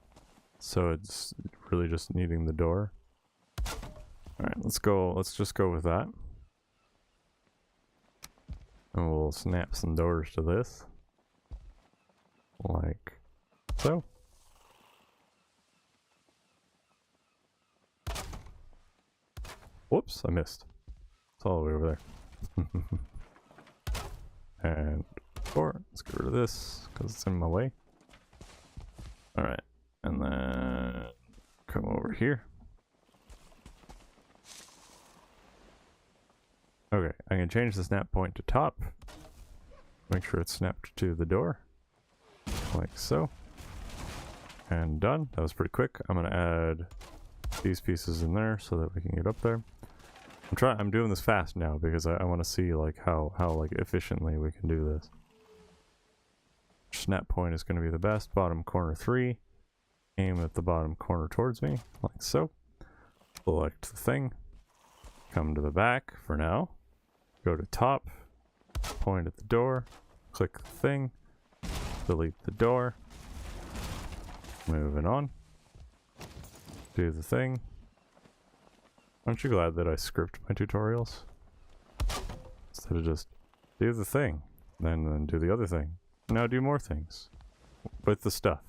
So it's really just needing the door. Alright, let's just go with that. And we'll snap some doors to this. Like so. Whoops, I missed. It's all the way over there. And 4. Let's get rid of this because it's in my way. Alright, and then come over here. Okay, I can change the snap point to top. Make sure it's snapped to the door. Like so. And done. That was pretty quick. I'm going to add these pieces in there so that we can get up there. I'm doing this fast now because I want to see like how like efficiently we can do this. Snap point is going to be the best. Bottom corner 3. Aim at the bottom corner towards me, like so. Select the thing. Come to the back for now. Go to top. Point at the door. Click the thing. Delete the door. Moving on. Do the thing. Aren't you glad that I script my tutorials? Instead of just do the thing, then do the other thing. Now do more things. with the stuff.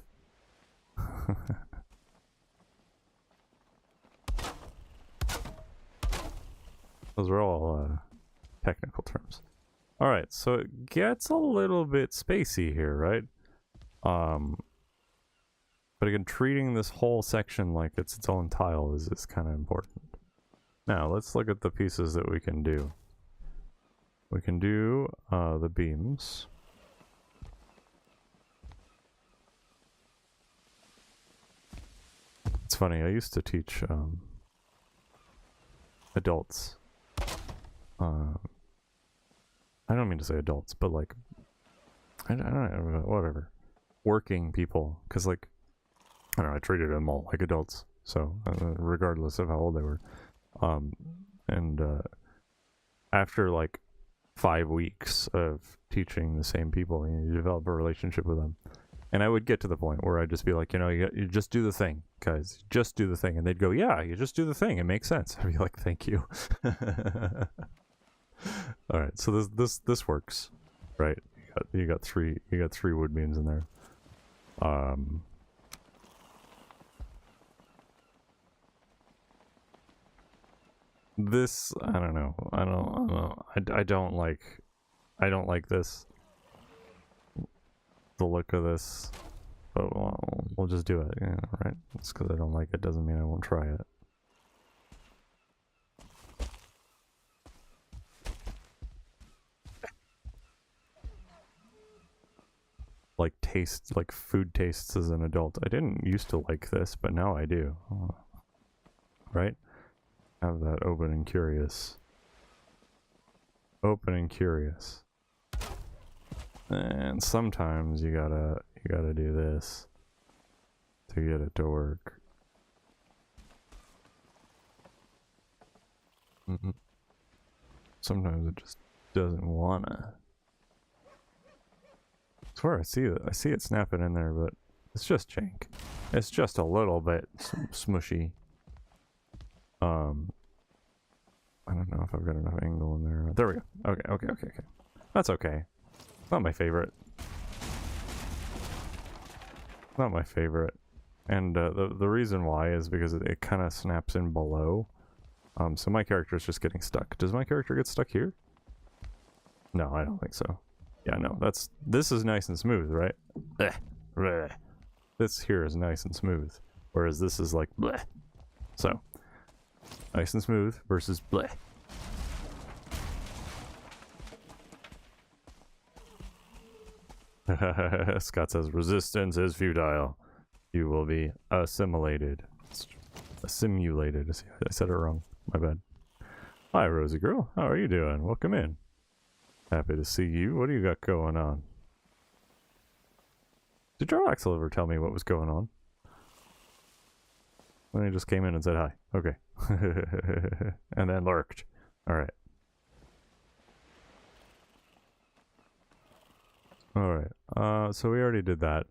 Those are all technical terms. Alright, so it gets a little bit spacey here, right? But again, treating this whole section like it's its own tile is kind of important. Now, let's look at the pieces that we can do. We can do the beams. It's funny, I used to teach adults. I don't mean to say adults, but like, I don't know, whatever. Working people, because like, I don't know, I treated them all like adults, so regardless of how old they were. After like 5 weeks of teaching the same people, you develop a relationship with them. And I would get to the point where I'd just be like, you just do the thing, guys. Just do the thing. And they'd go, yeah, you just do the thing. It makes sense. I'd be like, thank you. All right, so this works, right? You got three wood beams in there. This, I don't know. I don't like this. The look of this. But we'll just do it, right? Just because I don't like it doesn't mean I won't try it. Like food tastes as an adult. I didn't used to like this, but now I do. Right? Have that open and curious. Open and curious. And sometimes you gotta do this to get it to work. Sometimes it just doesn't wanna. I swear I see it snapping in there, but it's just jank. It's just a little bit smushy. I don't know if I've got enough angle in there. There we go. Okay. That's okay. Not my favorite. Not my favorite. And the reason why is because it kind of snaps in below. So my character is just getting stuck. Does my character get stuck here? No, I don't think so. Yeah, no, this is nice and smooth, right? Blech. This here is nice and smooth, whereas this is like bleh. So, nice and smooth versus bleh. Scott says, resistance is futile. You will be assimilated. Assimilated. I said it wrong. My bad. Hi, Rosie girl. How are you doing? Welcome in. Happy to see you. What do you got going on? Did Jarl Axel ever tell me what was going on? When he just came in and said hi. Okay. And then lurked. Alright. Alright. So we already did that.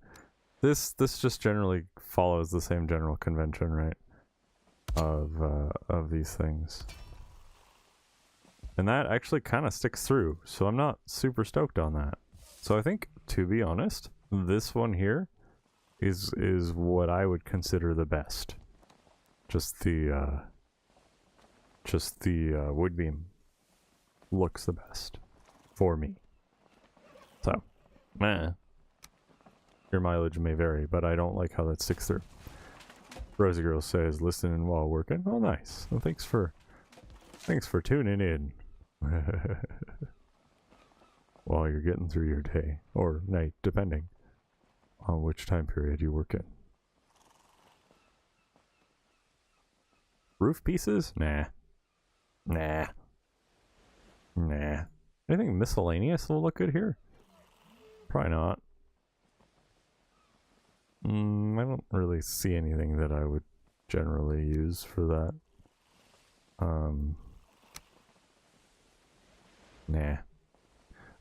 This just generally follows the same general convention, right? Of these things. And that actually kind of sticks through, so I'm not super stoked on that. So I think, to be honest, this one here is what I would consider the best. Just the wood beam looks the best for me. So, your mileage may vary, but I don't like how that sticks through. Rosie Girl says, listening while working. Oh, nice. Well, thanks for tuning in. While you're getting through your day or night, depending on which time period you work in. Roof pieces? Nah. Anything miscellaneous will look good here? Probably not. I don't really see anything that I would generally use for that. Nah.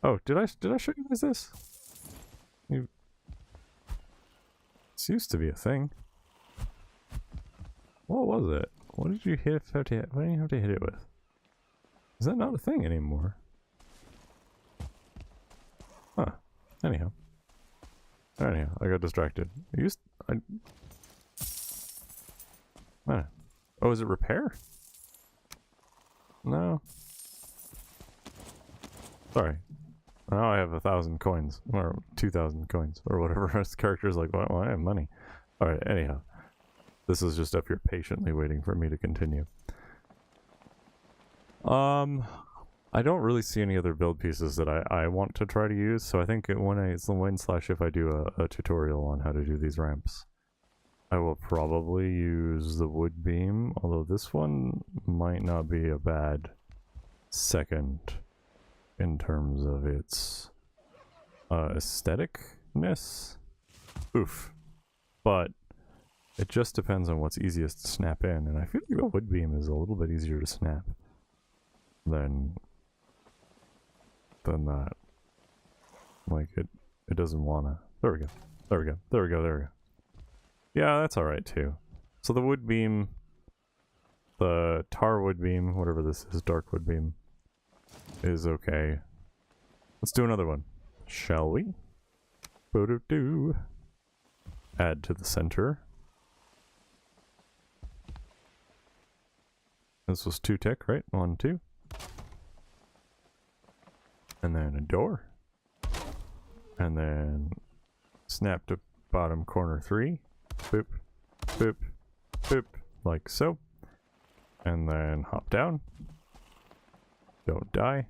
Oh, did I show you guys this? This used to be a thing. What was it? What did you hit? What do you have to hit it with? Is that not a thing anymore? Huh. Anyhow. Anyhow, I got distracted. Oh, is it repair? No. Sorry. Now I have 1,000 coins. Or 2,000 coins. Or whatever. This character's like, well, I have money. Alright, anyhow. This is just up here patiently waiting for me to continue. I don't really see any other build pieces that I want to try to use, so I think it's when/if I do a tutorial on how to do these ramps. I will probably use the wood beam, although this one might not be a bad second in terms of its aestheticness. Oof. But it just depends on what's easiest to snap in, and I feel like the wood beam is a little bit easier to snap than that. Like it doesn't wanna. There we go. There we go. There we go. There we go. Yeah, that's alright too. So the wood beam, the tar wood beam, whatever this is, dark wood beam, is okay. Let's do another one, shall we? Boo-doo-doo. Add to the center. This was 2 tick, right? 1, 2. And then a door. And then snap to bottom corner 3. Boop, boop, boop, like so. And then hop down. Don't die.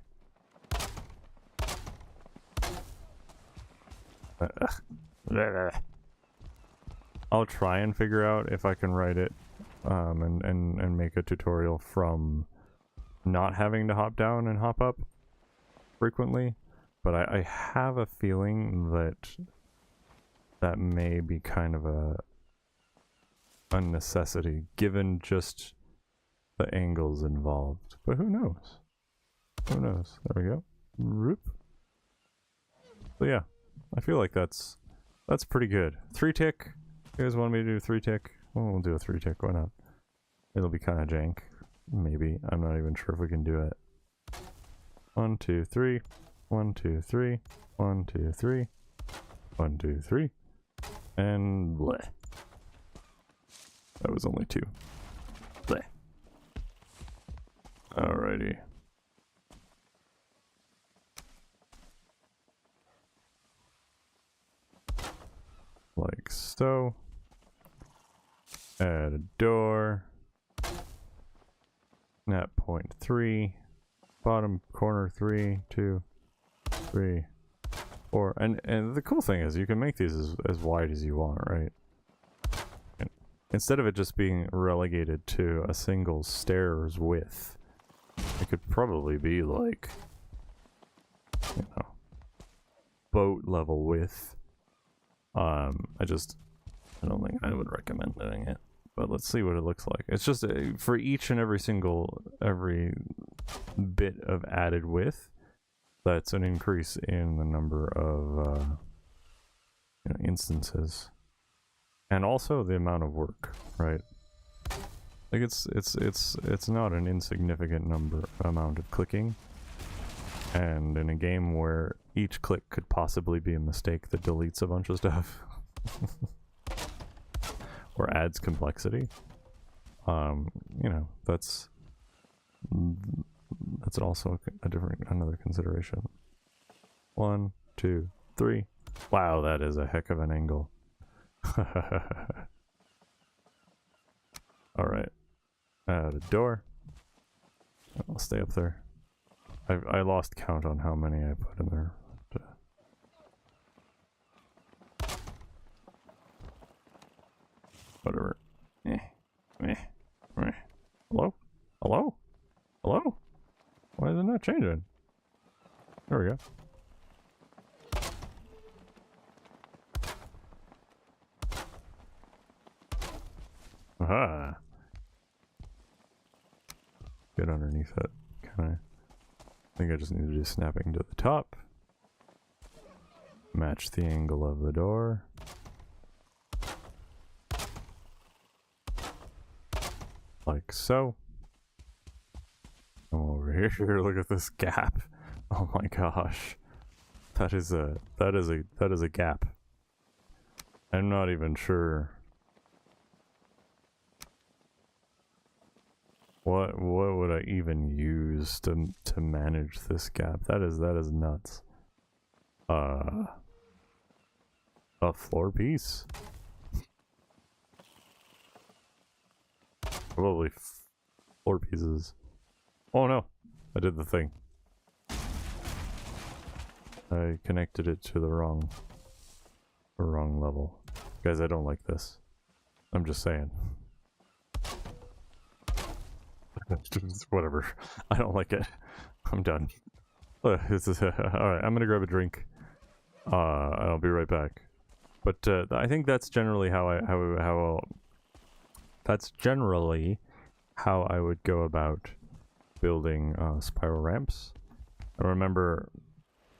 I'll try and figure out if I can write it and make a tutorial from not having to hop down and hop up frequently, but I have a feeling that may be kind of a necessity given just the angles involved, but who knows? Who knows? There we go. Roop. So yeah, I feel like that's pretty good. 3 tick. You guys want me to do 3 tick? Well, we'll do a 3 tick. Why not? It'll be kind of jank. Maybe. I'm not even sure if we can do it. 1, 2, 3. 1, 2, 3. 1, 2, 3. 1, 2, 3. And bleh. That was only 2. Bleh. Alrighty. Like so. Add a door. Snap point 3. Bottom corner 3, 2, 3, 4. And the cool thing is you can make these as wide as you want, right? And instead of it just being relegated to a single stairs width, it could probably be like, you know, boat level width. I don't think I would recommend doing it, but let's see what it looks like. It's just for each and every bit of added width, that's an increase in the number of instances, and also the amount of work, right? Like it's not an insignificant amount of clicking, and in a game where each click could possibly be a mistake that deletes a bunch of stuff or adds complexity, you know, that's also another consideration. 1, 2, 3. Wow, that is a heck of an angle. Alright. Add a door. I'll stay up there. I lost count on how many I put in there. Whatever. Hello? Hello? Hello? Why is it not changing? There we go. Aha! Get underneath it. Can I think I just need to do snapping to the top. Match the angle of the door. Like so. Come over here. Look at this gap. Oh my gosh. That is a gap. I'm not even sure what would I even use to manage this gap. That is nuts. A floor piece. Probably floor pieces. Oh no, I did the thing. I connected it to the wrong level. Guys, I don't like this. I'm just saying. Whatever. I don't like it. I'm done. Alright, I'm gonna grab a drink. I'll be right back. But I think that's generally that's generally how I would go about building spiral ramps. And remember,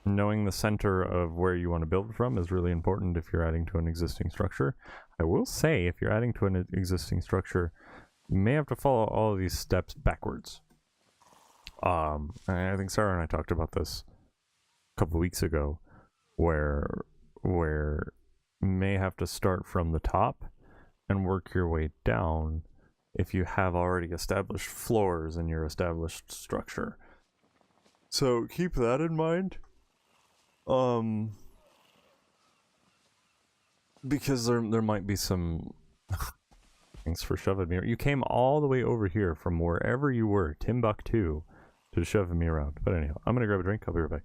knowing the center of where you want to build from is really important if you're adding to an existing structure. I will say, if you're adding to an existing structure, you may have to follow all of these steps backwards. And I think Sarah and I talked about this a couple of weeks ago, where you may have to start from the top and work your way down if you have already established floors in your established structure. So keep that in mind. Because there might be some thanks for shoving me. You came all the way over here from wherever you were, Timbuktu, to shoving me around. But anyhow, I'm gonna grab a drink. I'll be right back.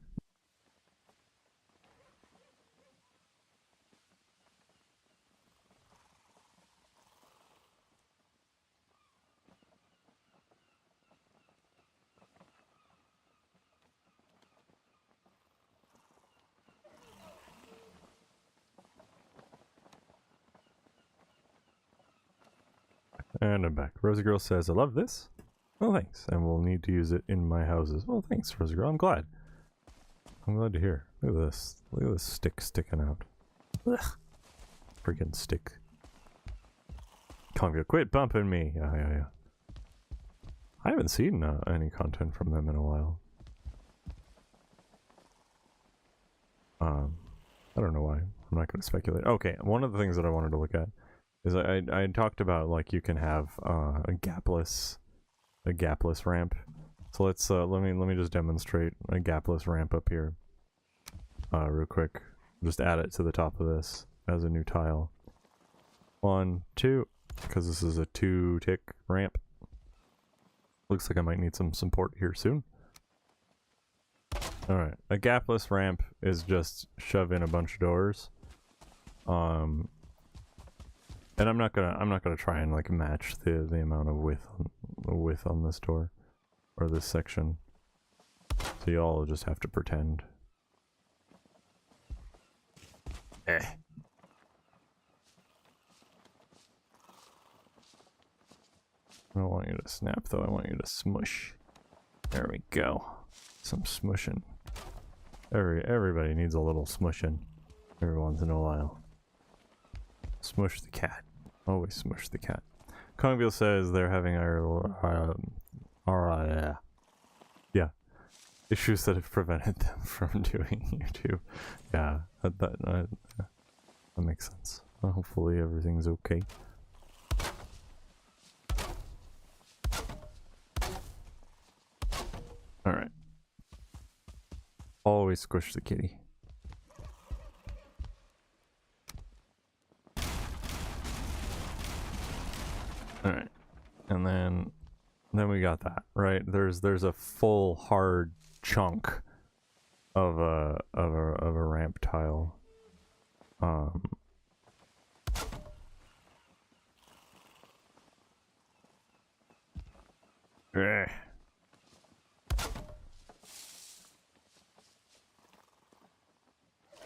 And I'm back. Rosie Girl says, I love this. Well, thanks. And we'll need to use it in my houses. Well, thanks, Rosie Girl. I'm glad. I'm glad to hear. Look at this. Look at this stick sticking out. Ugh. Freaking stick. Kongveal, quit bumping me. Yeah. I haven't seen any content from them in a while. I don't know why. I'm not going to speculate. Okay, one of the things that I wanted to look at is I talked about, like, you can have a gapless ramp. So let's let me just demonstrate a gapless ramp up here real quick. Just add it to the top of this as a new tile. 1, 2, because this is a 2-tick ramp. Looks like I might need some support here soon. Alright, a gapless ramp is just shove in a bunch of doors. And I'm not gonna try and like match the amount of width on this door or this section. So y'all just have to pretend. I don't want you to snap though, I want you to smush. There we go. Some smushing. Everybody needs a little smushing every once in a while. Smush the cat. Always smush the cat. Kongveal says they're having yeah, issues that have prevented them from doing YouTube. Yeah, that makes sense. Hopefully everything's okay. Alright. Always squish the kitty. Alright. And then we got that, right? There's a full hard chunk of a ramp tile.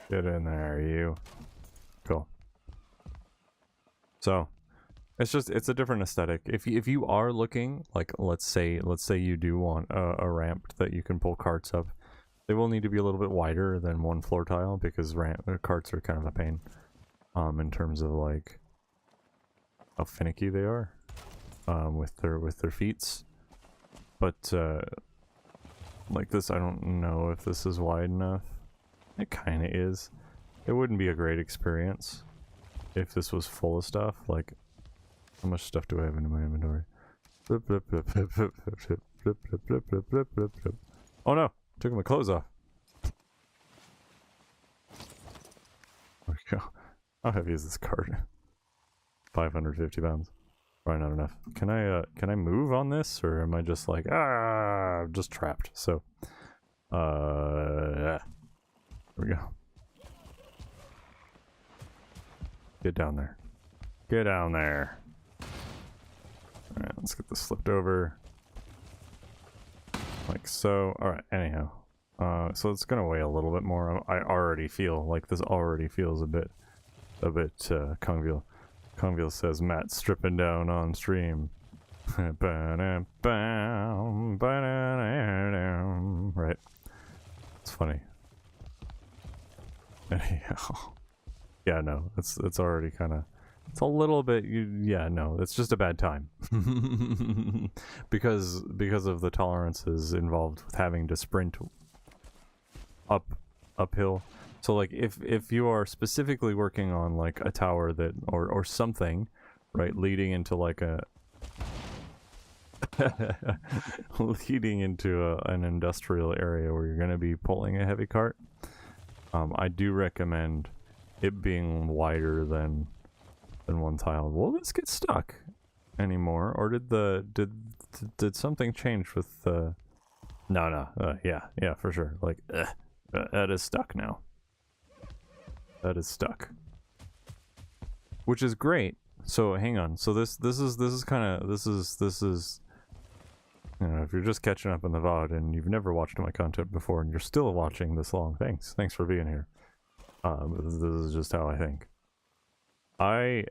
Get in there, you. Cool. So, it's a different aesthetic. If you are looking, like, let's say you do want a ramp that you can pull carts up, they will need to be a little bit wider than one floor tile because carts are kind of a pain, in terms of like how finicky they are, with their feet. But like this, I don't know if this is wide enough. It kind of is. It wouldn't be a great experience. if this was full of stuff. Like, how much stuff do I have in my inventory? Flip, flip, flip, flip, flip, flip, flip, flip, flip, flip, flip, flip, flip, flip. Oh no! Took my clothes off. There we go. How heavy is this cart? 550 pounds. Probably not enough. Can I move on this, or am I just like, just trapped? So, there we go. Get down there. Get down there. Alright, let's get this flipped over. Like so. Alright, anyhow. So it's gonna weigh a little bit more. I already feel like this already feels a bit Kongveal. Kongveal says Matt stripping down on stream. Right. It's funny. Anyhow. Yeah, no, it's already kind of, it's a little bit, yeah, no, it's just a bad time. because of the tolerances involved with having to sprint uphill. So like if you are specifically working on like a tower that or something, right, leading into like a leading into an industrial area where you're going to be pulling a heavy cart, I do recommend it being wider than one tile. Will this get stuck anymore, or did something change with the? No, yeah, for sure. Like, that is stuck now. That is stuck, which is great. So hang on. So this is kind of this is. You know, if you're just catching up in the VOD and you've never watched my content before and you're still watching this long, thanks for being here. This is just how I think. I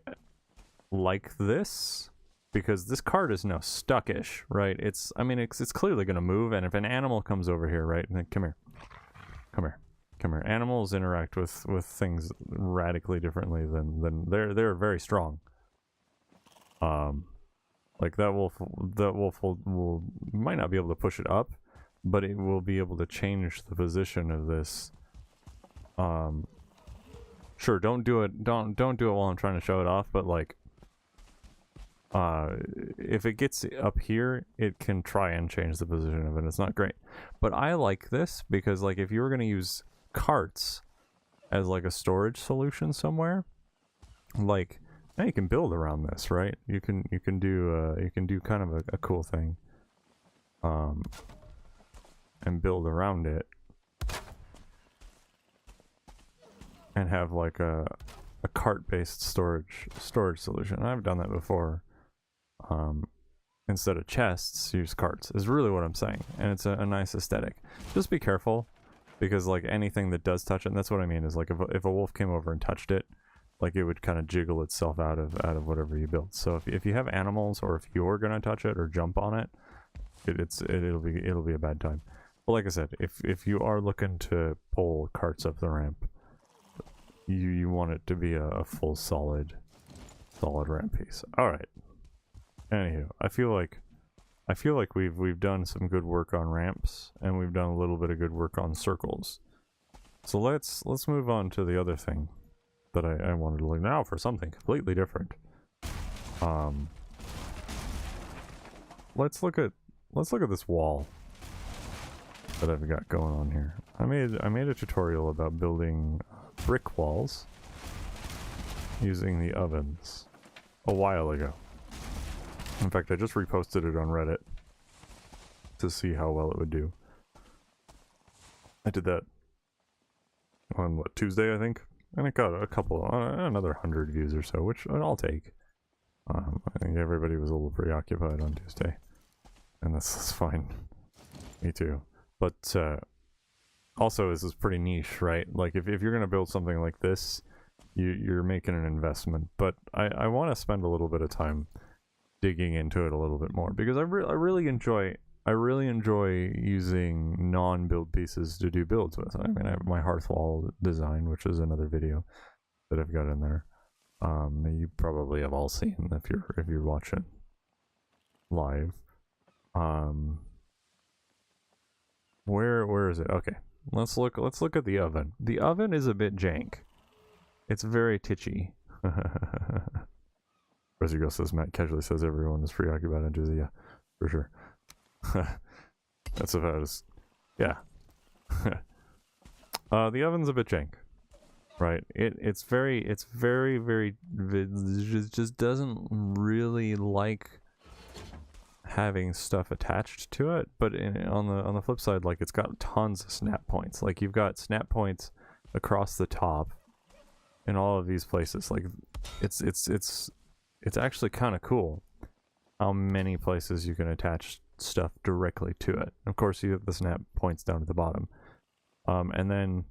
like this because this cart is now stuckish, right? I mean, it's clearly going to move, and if an animal comes over here, right? Come here. Animals interact with things radically differently than they're very strong. Like that wolf will might not be able to push it up, but it will be able to change the position of this. Sure, don't do it while I'm trying to show it off, but like if it gets up here, it can try and change the position of it. It's not great. But I like this because like if you were going to use carts as like a storage solution somewhere, like now you can build around this, right? You can do kind of a cool thing, and build around it, and have like a cart-based storage solution. I've done that before. Instead of chests, use carts is really what I'm saying, and it's a nice aesthetic. Just be careful, because like anything that does touch it, and that's what I mean is like if a wolf came over and touched it, like it would kind of jiggle itself out of whatever you built. So if you have animals, or if you're gonna touch it or jump on it, it'll be a bad time. But like I said, if you are looking to pull carts up the ramp, you want it to be a full solid ramp piece. All right. Anywho, I feel like we've done some good work on ramps, and we've done a little bit of good work on circles. So let's move on to the other thing that I wanted to look now for something completely different. Let's look at this wall that I've got going on here. I made a tutorial about building brick walls using the ovens a while ago. In fact, I just reposted it on Reddit to see how well it would do. I did that on what, Tuesday, I think, and it got another 100 views or so, which I'll take. I think everybody was a little preoccupied on Tuesday, and that's fine. Me too. But also, this is pretty niche, right? Like if you're gonna build something like this, you're making an investment. But I want to spend a little bit of time digging into it a little bit more, because I really enjoy using non-build pieces to do builds with. I mean, I have my hearth wall design, which is another video that I've got in there. You probably have all seen if you're watching live. Where is it? Okay, let's look at the oven. The oven is a bit jank. It's very titchy. Rosie Girl says, Matt casually says everyone is preoccupied and Jizzy. Yeah, for sure. That's about as... Yeah. The oven's a bit jank. Right. It's very, it just doesn't really like having stuff attached to it, but on the flip side, like, it's got tons of snap points. Like, you've got snap points across the top in all of these places. Like, it's actually kind of cool how many places you can attach stuff directly to it. Of course, you have the snap points down at the bottom, and then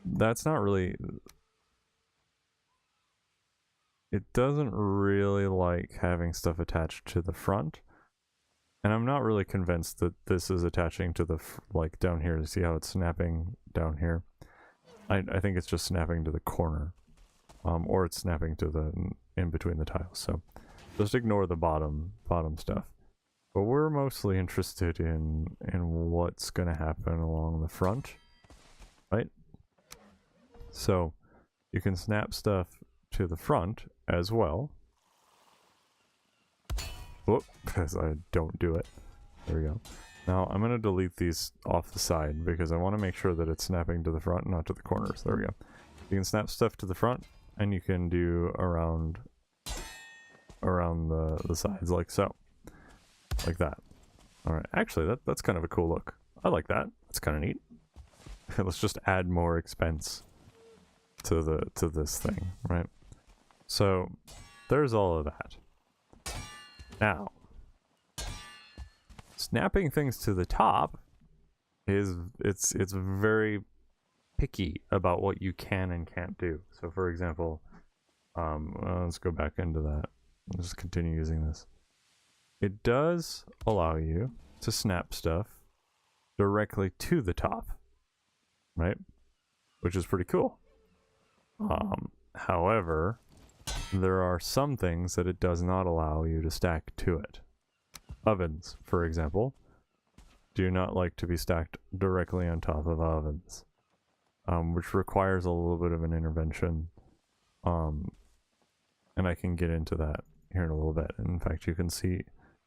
that's not really... It doesn't really like having stuff attached to the front, and I'm not really convinced that this is attaching to the like down here. See how it's snapping down here? I think it's just snapping to the corner, or it's snapping to the in between the tiles. So just ignore the bottom stuff. But we're mostly interested in what's gonna happen along the front, right? So you can snap stuff to the front as well. Whoop, because I don't do it. There we go. Now I'm going to delete these off the side because I want to make sure that it's snapping to the front, not to the corners. There we go. You can snap stuff to the front, and you can do around the sides like so. Like that. Alright, actually that's kind of a cool look. I like that. That's kind of neat. Let's just add more expense to this thing, right? So there's all of that. Now, snapping things to the top is it's very picky about what you can and can't do. So for example, let's go back into that. Let's just continue using this. It does allow you to snap stuff directly to the top, right? Which is pretty cool. However, there are some things that it does not allow you to stack to it. Ovens, for example, do not like to be stacked directly on top of ovens, which requires a little bit of an intervention. And I can get into that here in a little bit. In fact, you can see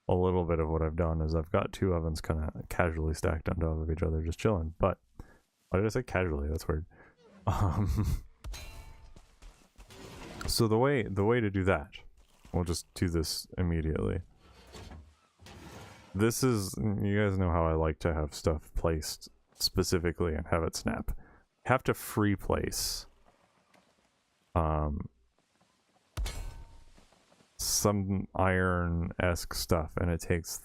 a little bit of what I've done is I've got two ovens kind of casually stacked on top of each other, just chilling. But why did I say casually? That's weird. So the way to do that, we'll just do this immediately. This is, you guys know how I like to have stuff placed specifically and have it snap. You have to free place some iron-esque stuff, and it takes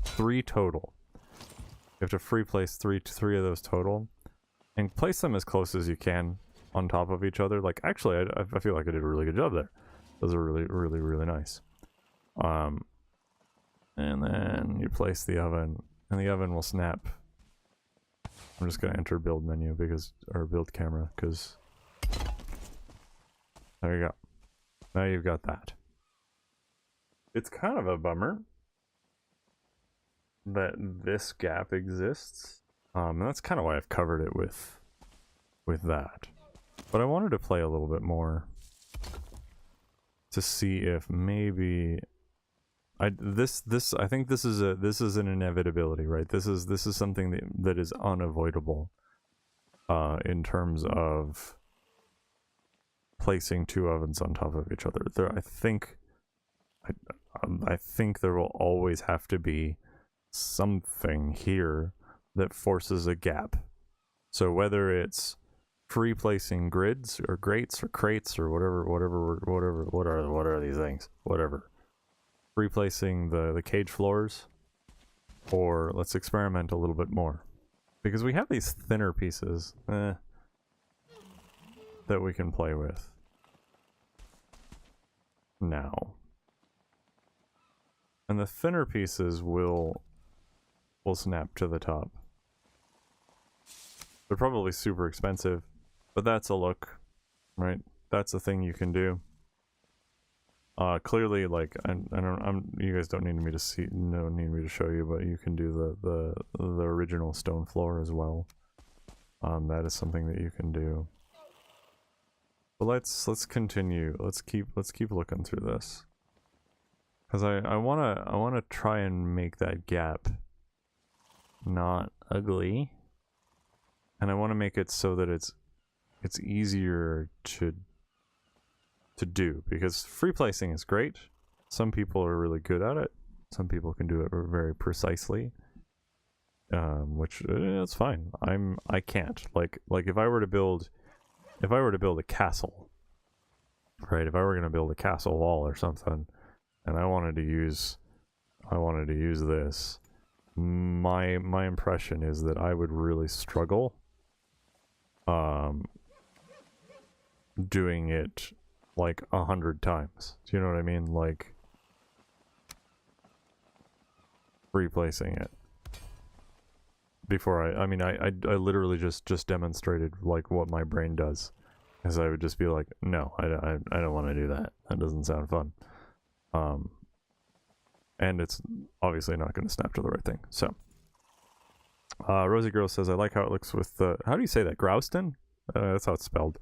3 total. You have to free place three of those total, and place them as close as you can on top of each other. Like, actually, I feel like I did a really good job there. Those are really nice. And then you place the oven, and the oven will snap. I'm just gonna enter build menu or build camera, because there you go. Now you've got that. It's kind of a bummer that this gap exists. And that's kind of why I've covered it with that. But I wanted to play a little bit more to see if maybe I think this is an inevitability, right? This is something that is unavoidable in terms of placing 2 ovens on top of each other. I think there will always have to be something here that forces a gap. So whether it's free placing grids or grates or crates or what are these things? Whatever. Free placing the cage floors, or let's experiment a little bit more. Because we have these thinner pieces that we can play with now. And the thinner pieces will snap to the top. They're probably super expensive, but that's a look, right? That's a thing you can do. Clearly, like, you guys don't need me to show you, but you can do the original stone floor as well. That is something that you can do. But let's continue. Let's keep looking through this. Cause I wanna try and make that gap not ugly. And I wanna make it so that it's easier to do, because free placing is great. Some people are really good at it. Some people can do it very precisely. Which it's fine. I can't. Like if I were to build a castle, right? If I were gonna build a castle wall or something, and I wanted to use this, my impression is that I would really struggle doing it like 100 times. Do you know what I mean? Like replacing it before I literally just demonstrated like what my brain does, because I would just be like, no, I don't want to do that. That doesn't sound fun. And it's obviously not going to snap to the right thing. So Rosie Girl says, I like how it looks with the, how do you say that, Grouston? That's how it's spelled,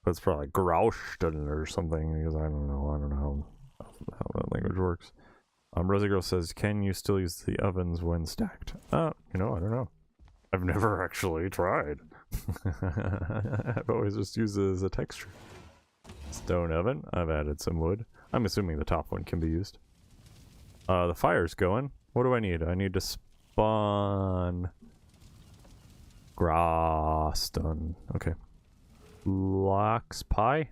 but it's probably Grouston or something, because I don't know how that language works. Rosie Girl says, can you still use the ovens when stacked? I don't know. I've never actually tried. I've always just used it as a texture. Stone oven. I've added some wood. I'm assuming the top one can be used. The fire's going. What do I need? I need to spawn Graston. Okay. Lox pie?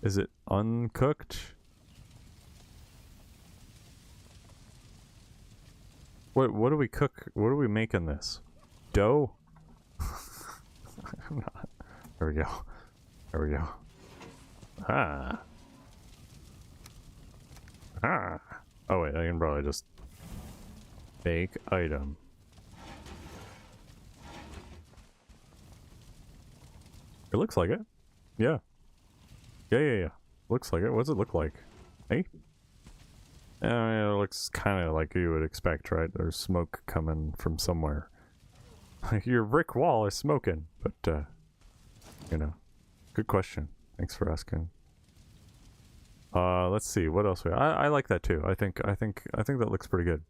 Is it uncooked? What do we cook? What do we make in this? Dough? There we go. There we go. Ah. Oh wait, I can probably just bake item. It looks like it. Yeah. Yeah. Looks like it. What does it look like? Hey? It looks kind of like you would expect, right? There's smoke coming from somewhere. Your brick wall is smoking, but, good question. Thanks for asking. Let's see, what else I like that too. I think that looks pretty good.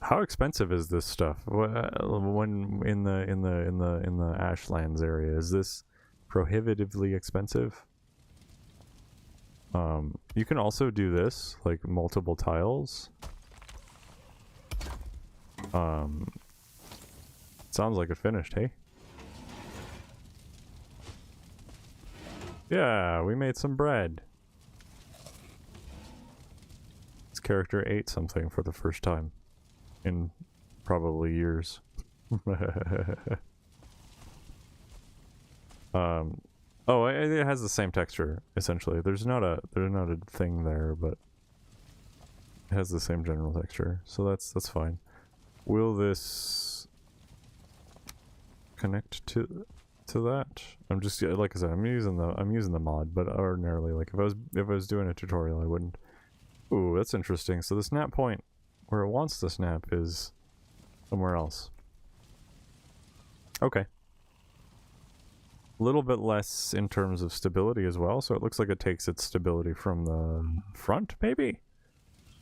How expensive is this stuff? When in the Ashlands area, is this prohibitively expensive? You can also do this, like multiple tiles. Sounds like it finished, hey? Yeah, we made some bread. This character ate something for the first time in probably years. Oh, it has the same texture essentially. There's not a thing there, but it has the same general texture, so that's fine. Will this connect to that? I'm just, like I said, I'm using the mod, but ordinarily, like if I was doing a tutorial, I wouldn't. Ooh, that's interesting. So the snap point where it wants to snap is somewhere else. Okay. A little bit less in terms of stability as well, so it looks like it takes its stability from the front, maybe?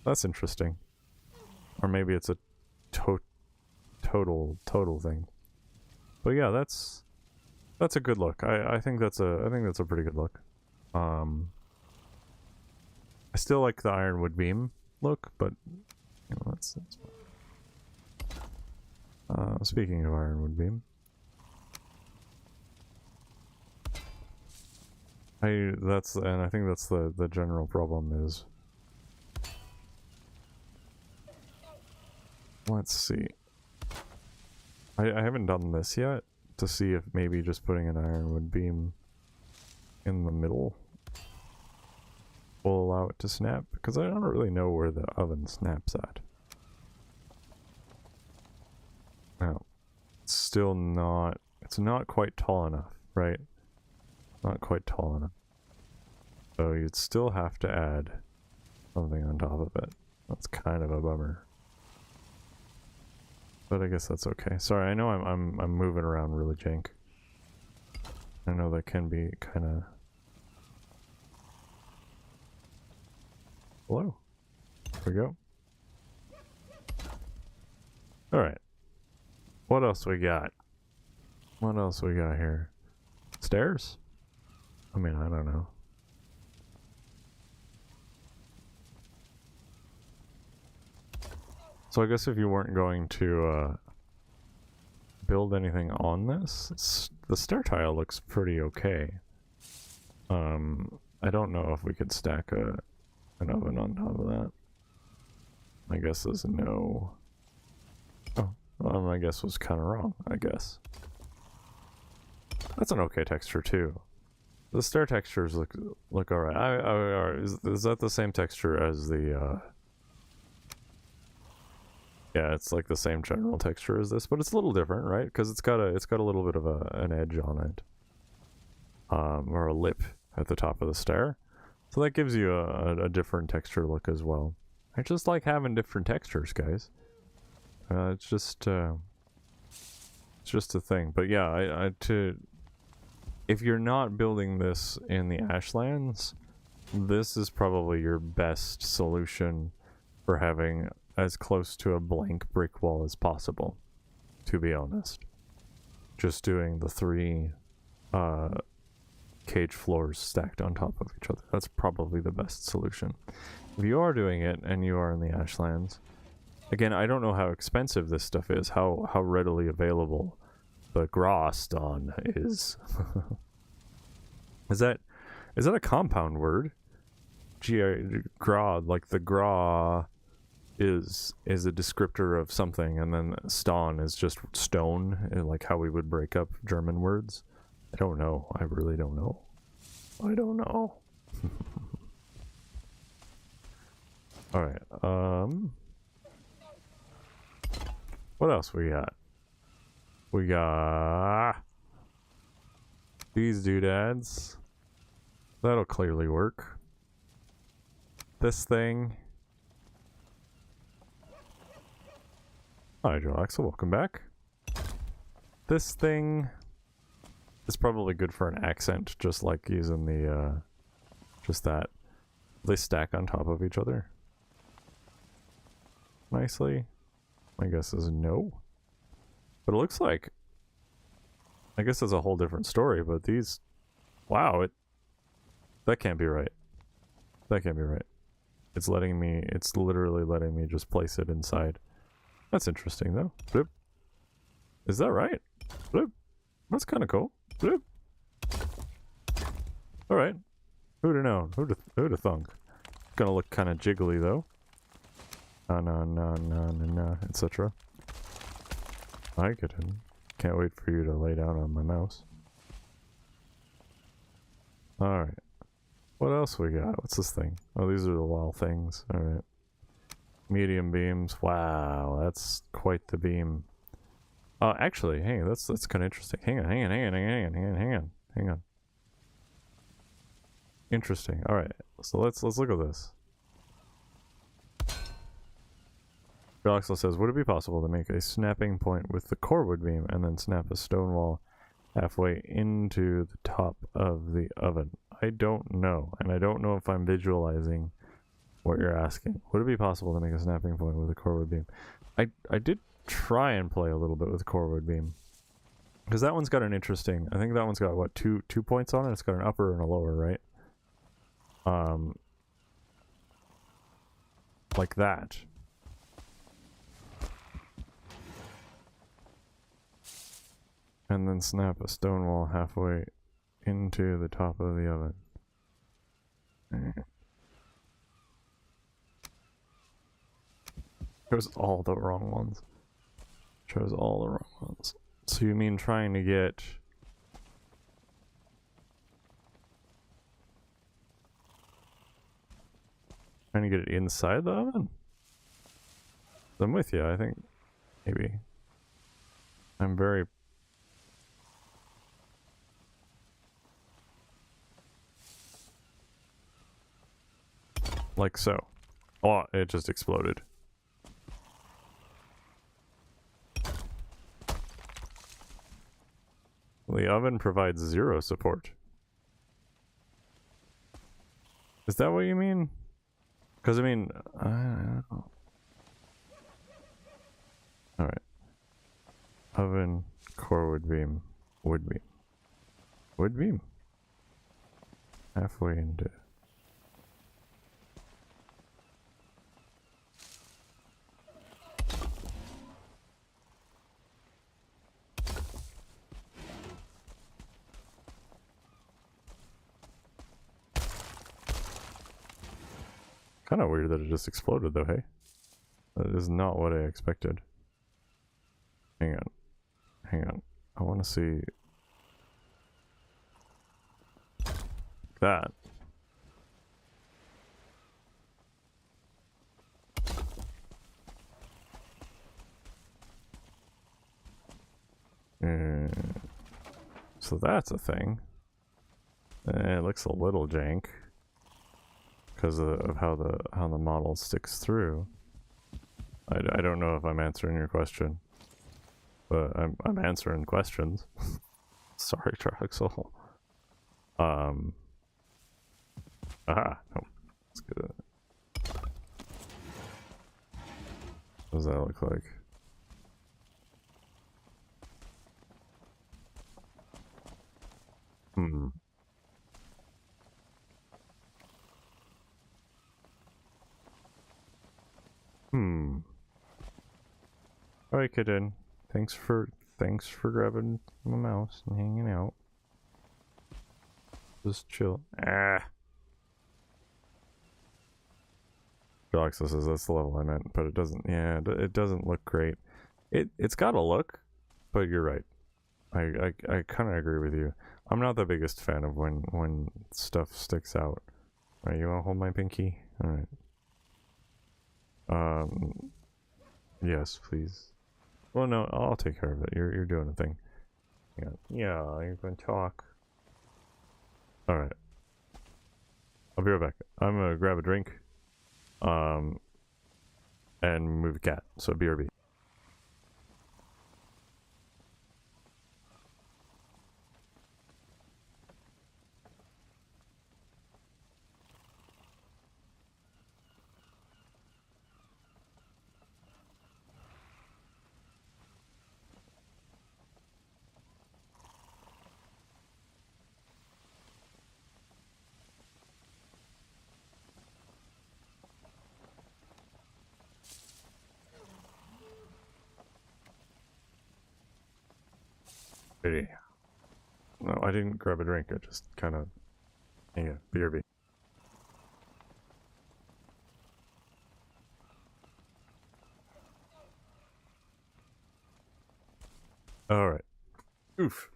That's interesting. Or maybe it's a total thing. But yeah, that's a good look. I think that's a pretty good look. I still like the ironwood beam look, but that's fine. Speaking of ironwood beam, I think that's the general problem is, let's see. I haven't done this yet to see if maybe just putting an ironwood beam in the middle will allow it to snap, because I don't really know where the oven snaps at. Now, it's still not, it's not quite tall enough, right? Not quite tall enough. So you'd still have to add something on top of it. That's kind of a bummer. But I guess that's okay. Sorry, I know I'm moving around really jank. I know that can be kind of... Hello. There we go. Alright. What else we got? What else we got here? Stairs? I mean, I don't know. So I guess if you weren't going to build anything on this, the stair tile looks pretty okay. I don't know if we could stack an oven on top of that. My guess is no. Oh, well, my guess was kind of wrong, I guess. That's an okay texture too. The stair textures look alright. Is that the same texture as the yeah, it's like the same general texture as this, but it's a little different, right? Because it's got a little bit of an edge on it, or a lip at the top of the stair, so that gives you a different texture look as well. I just like having different textures, guys. It's just a thing. But yeah, if you're not building this in the Ashlands, this is probably your best solution for having as close to a blank brick wall as possible, to be honest. Just doing the 3 cage floors stacked on top of each other. That's probably the best solution. If you are doing it and you are in the Ashlands, again, I don't know how expensive this stuff is, how readily available the gra stone is. Is that a compound word? Gra, like the gra is a descriptor of something, and then stone is just stone, like how we would break up German words. I don't know. I really don't know. I don't know. Alright, what else we got? We got these doodads. That'll clearly work. This thing. Hi, Joe Axel, welcome back. This thing is probably good for an accent, just like using the, just that. They stack on top of each other nicely. My guess is no. But it looks like, I guess that's a whole different story, but these, wow, that can't be right. That can't be right. It's literally letting me just place it inside. That's interesting, though. Bloop. Is that right? Bloop. That's kind of cool. Bloop. Alright. Who'd have known? Who'd have thunk? Gonna look kind of jiggly, though. No, etc. I get in. Can't wait for you to lay down on my mouse. Alright. What else we got? What's this thing? Oh, these are the wall things. Alright. Medium beams. Wow, that's quite the beam. Actually, hey, that's kind of interesting. Hang on. Interesting. All right, so let's look at this. Galaxel says, would it be possible to make a snapping point with the corewood beam and then snap a stone wall halfway into the top of the oven? I don't know, and I don't know if I'm visualizing what you're asking. Would it be possible to make a snapping point with a corewood beam? I did try and play a little bit with corewood beam, because that one's got an interesting, I think that one's got what, two points on it. It's got an upper and a lower, right? Like that. And then snap a stone wall halfway into the top of the oven. Chose all the wrong ones. Chose all the wrong ones. So you mean trying to get... Trying to get it inside the oven? I'm with you, I think. Maybe. I'm very... Like so. Oh, it just exploded. The oven provides 0 support. Is that what you mean? Because I mean, I don't know. Alright. Oven, core wood beam, wood beam. Wood beam? Halfway into... Kind of weird that it just exploded though, hey? That is not what I expected. Hang on. Hang on. I want to see... that. So that's a thing. It looks a little jank because of how the model sticks through. I don't know if I'm answering your question, but I'm answering questions. Sorry, Troxel. Aha. Oh, let's get it. What does that look like? Alright, Kitten. Thanks for grabbing my mouse and hanging out. Just chill. Ah. Roxas says that's the level I meant, but it doesn't. Yeah, it doesn't look great. It's got a look, but you're right. I kind of agree with you. I'm not the biggest fan of when stuff sticks out. Alright, you want to hold my pinky? Alright. Yes, please. Well, no, I'll take care of it. You're doing a thing. Yeah, you're going to talk. Alright. I'll be right back. I'm gonna grab a drink. And move the cat. So BRB. No, I didn't grab a drink. I just kind of... yeah, BRB. Alright. Oof.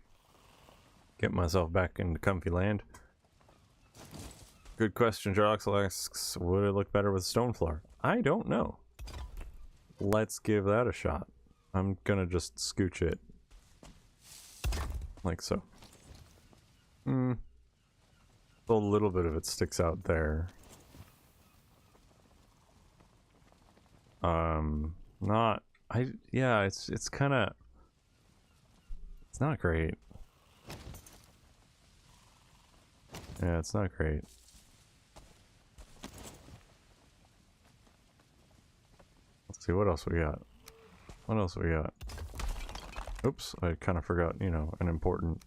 Get myself back into comfy land. Good question. Joxel asks, would it look better with stone floor? I don't know. Let's give that a shot. I'm gonna just scooch it. Like so. A little bit of it sticks out there. Yeah, it's kind of... it's not great. Yeah, it's not great. Let's see, what else we got? What else we got? Oops, I kind of forgot, you know, an important...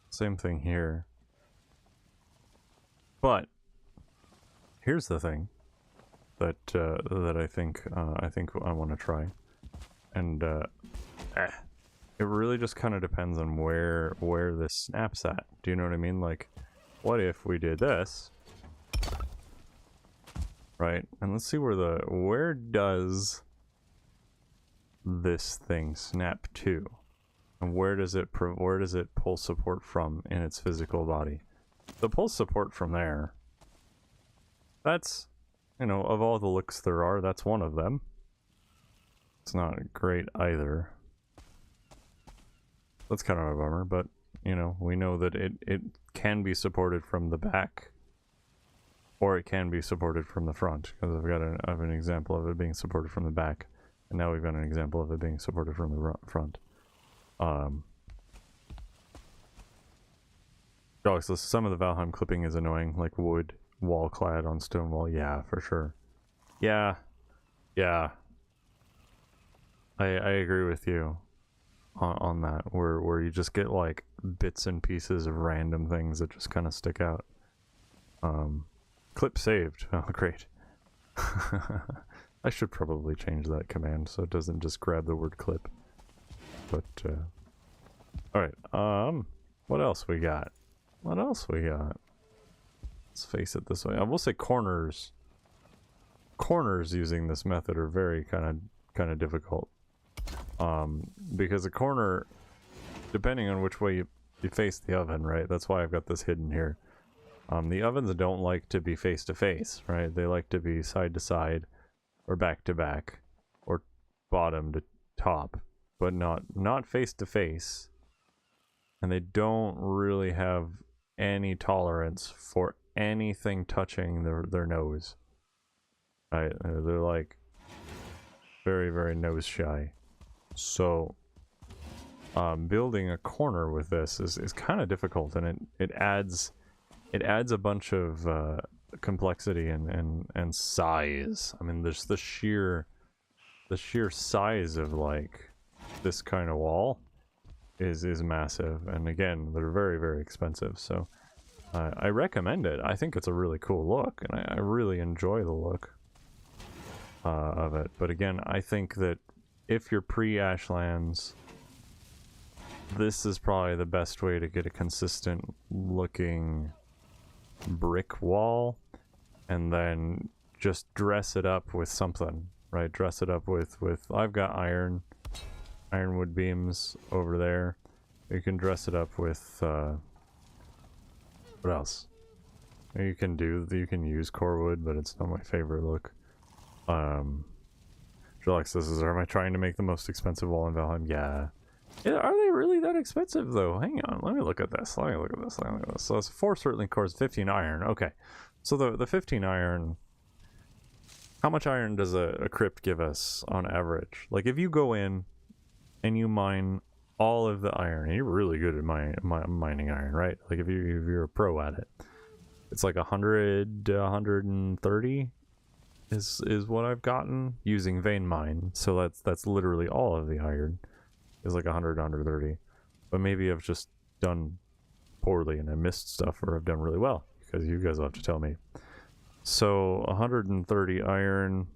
same thing here. But here's the thing that that I think I want to try, and it really just kind of depends on where this snaps at. Do you know what I mean? Like, what if we did this, right? And let's see where does this thing snap to? And where does it pull support from in its physical body? The pull support from there, that's, you know, of all the looks there are, that's one of them. It's not great either. That's kind of a bummer, but, you know, we know that it can be supported from the back. or it can be supported from the front, because I have an example of it being supported from the back, and now we've got an example of it being supported from the front. So some of the Valheim clipping is annoying, like wood wall clad on stone wall. Yeah, for sure. Yeah, yeah. I agree with you on that, where you just get like bits and pieces of random things that just kind of stick out. Clip saved. Oh, great. I should probably change that command so it doesn't just grab the word clip. But alright, what else we got? What else we got? Let's face it this way. I will say corners using this method are very kind of difficult. Because a corner, depending on which way you face the oven, right? That's why I've got this hidden here. The ovens don't like to be face to face, right? They like to be side to side, or back to back, or bottom to top, but not face to face. And they don't really have any tolerance for anything touching their nose. Right? They're like very, very nose shy. So building a corner with this is kind of difficult, and it adds a bunch of complexity and size. I mean, there's the sheer size of like this kind of wall is massive, and again, they're very, very expensive. So I recommend it. I think it's a really cool look, and I really enjoy the look of it. But again, I think that if you're pre-Ashlands, this is probably the best way to get a consistent looking brick wall, and then just dress it up with something, right? Dress it up with I've got ironwood beams over there. You can dress it up with what else? You can use core wood, but it's not my favorite look. Alex, am I trying to make the most expensive wall in Valheim? Yeah. Are they really that expensive though? Hang on, let me look at this. So it's 4 certainly cores, 15 iron. Okay. So the 15 iron, how much iron does a crypt give us on average? Like if you go in and you mine all of the iron, and you're really good at mining iron, right? Like if you're a pro at it, it's like 100 130 is what I've gotten using vein mine. So that's literally all of the iron is like 100 130. But maybe I've just done poorly and I missed stuff, or I've done really well, because you guys will have to tell me. So 130 iron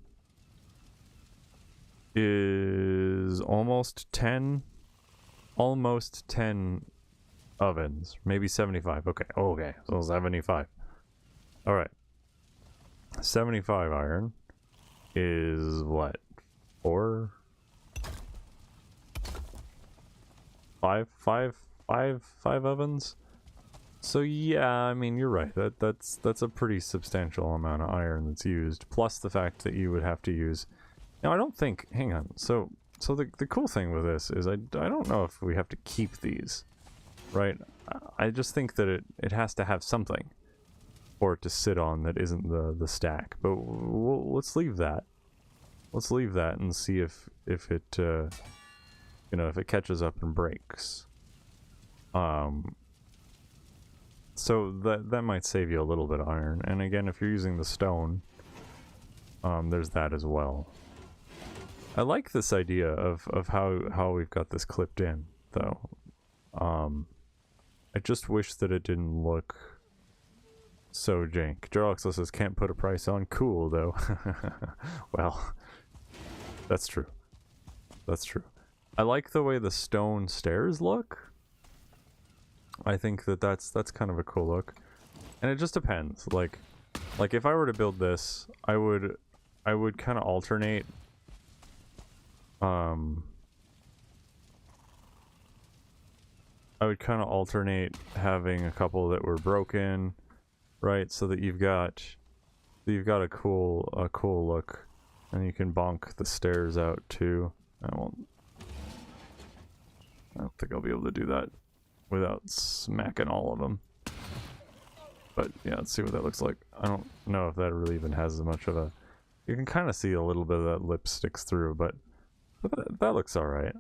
is almost 10 ovens, maybe 75. Okay, so 75. All right, 75 iron is what, 5 ovens. So yeah, I mean, you're right, that's a pretty substantial amount of iron that's used, plus the fact that you would have to use, now I don't think, hang on, so the cool thing with this is I don't know if we have to keep these, right? I just think that it has to have something for it to sit on that isn't the stack. But let's leave that. Let's leave that and see if it if it catches up and breaks. So that might save you a little bit of iron. And again, if you're using the stone, there's that as well. I like this idea of how we've got this clipped in, though. I just wish that it didn't look so jank. Jarlaxo says, can't put a price on. Cool, though. Well, that's true. That's true. I like the way the stone stairs look. I think that's kind of a cool look. And it just depends. Like if I were to build this, I would kind of alternate. I would kind of alternate having a couple that were broken, right? So that you've got a cool look, and you can bonk the stairs out too. I don't think I'll be able to do that without smacking all of them. But yeah, let's see what that looks like. I don't know if that really even has much of a... You can kind of see a little bit of that lip sticks through, but that looks alright.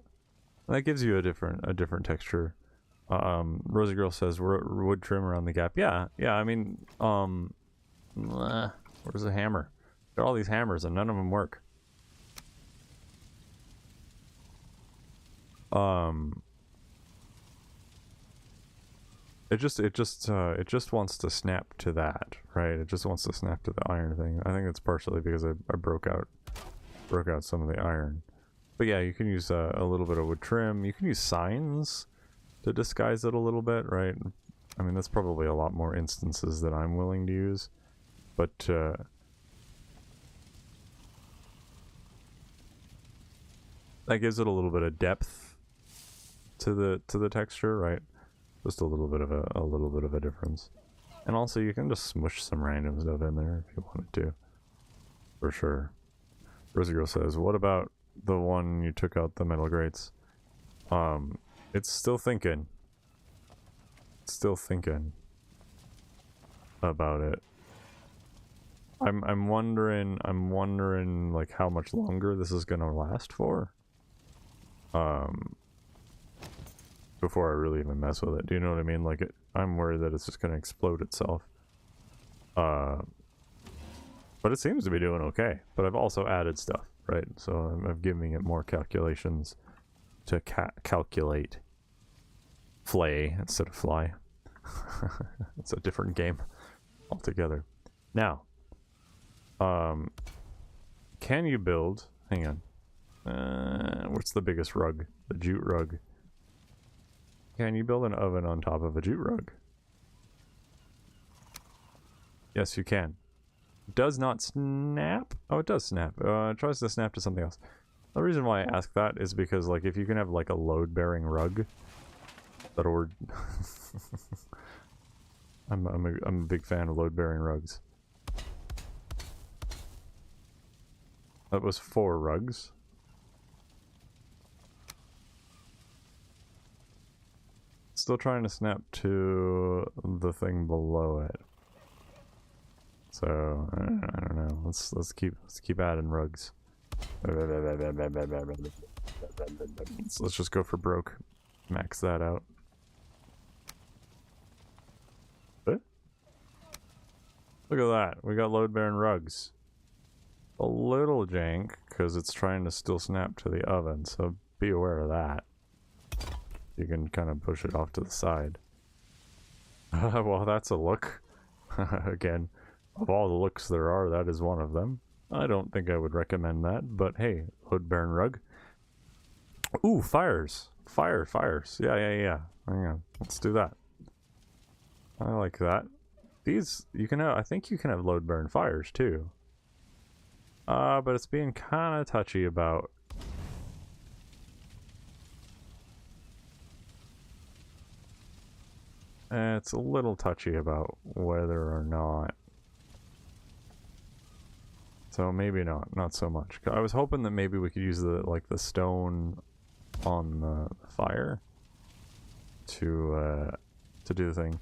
That gives you a different texture. Rosie Girl says wood trim around the gap. Yeah, I mean, where's the hammer? Got all these hammers and none of them work. It just wants to snap to that, right? It just wants to snap to the iron thing. I think it's partially because I broke out some of the iron. But yeah, you can use a little bit of wood trim. You can use signs to disguise it a little bit, right? I mean, that's probably a lot more instances that I'm willing to use, but that gives it a little bit of depth to the texture, right? Just a little bit of a difference. And also, you can just smush some random stuff in there if you wanted to, for sure. Rosie Girl says, "What about the one you took out the metal grates?" It's still thinking. Still thinking about it. I'm wondering like how much longer this is gonna last for. Before I really even mess with it. Do you know what I mean? Like I'm worried that it's just gonna explode itself. But it seems to be doing okay. But I've also added stuff, right? So I'm giving it more calculations to calculate. Flay instead of fly. It's a different game altogether. Now, can you build? Hang on. What's the biggest rug? The jute rug. Can you build an oven on top of a jute rug? Yes, you can. Does not snap? Oh, it does snap. It tries to snap to something else. The reason why I ask that is because, like, if you can have like a load-bearing rug, that'll work. I'm a big fan of load-bearing rugs. That was 4 rugs. Still trying to snap to the thing below it. So I don't know. Let's keep adding rugs. Let's just go for broke. Max that out. Look at that. We got load-bearing rugs. A little jank because it's trying to still snap to the oven, so be aware of that. You can kind of push it off to the side. Well, that's a look. Again, of all the looks there are, that is one of them. I don't think I would recommend that, but hey, load-bearing rug. Ooh, fires. Fires. Yeah. Hang on. Let's do that. I like that. These, you can have, I think you can have load-bearing fires too. But it's being kind of touchy about... It's a little touchy about whether or not. So maybe not so much. I was hoping that maybe we could use the stone on the fire to do the thing,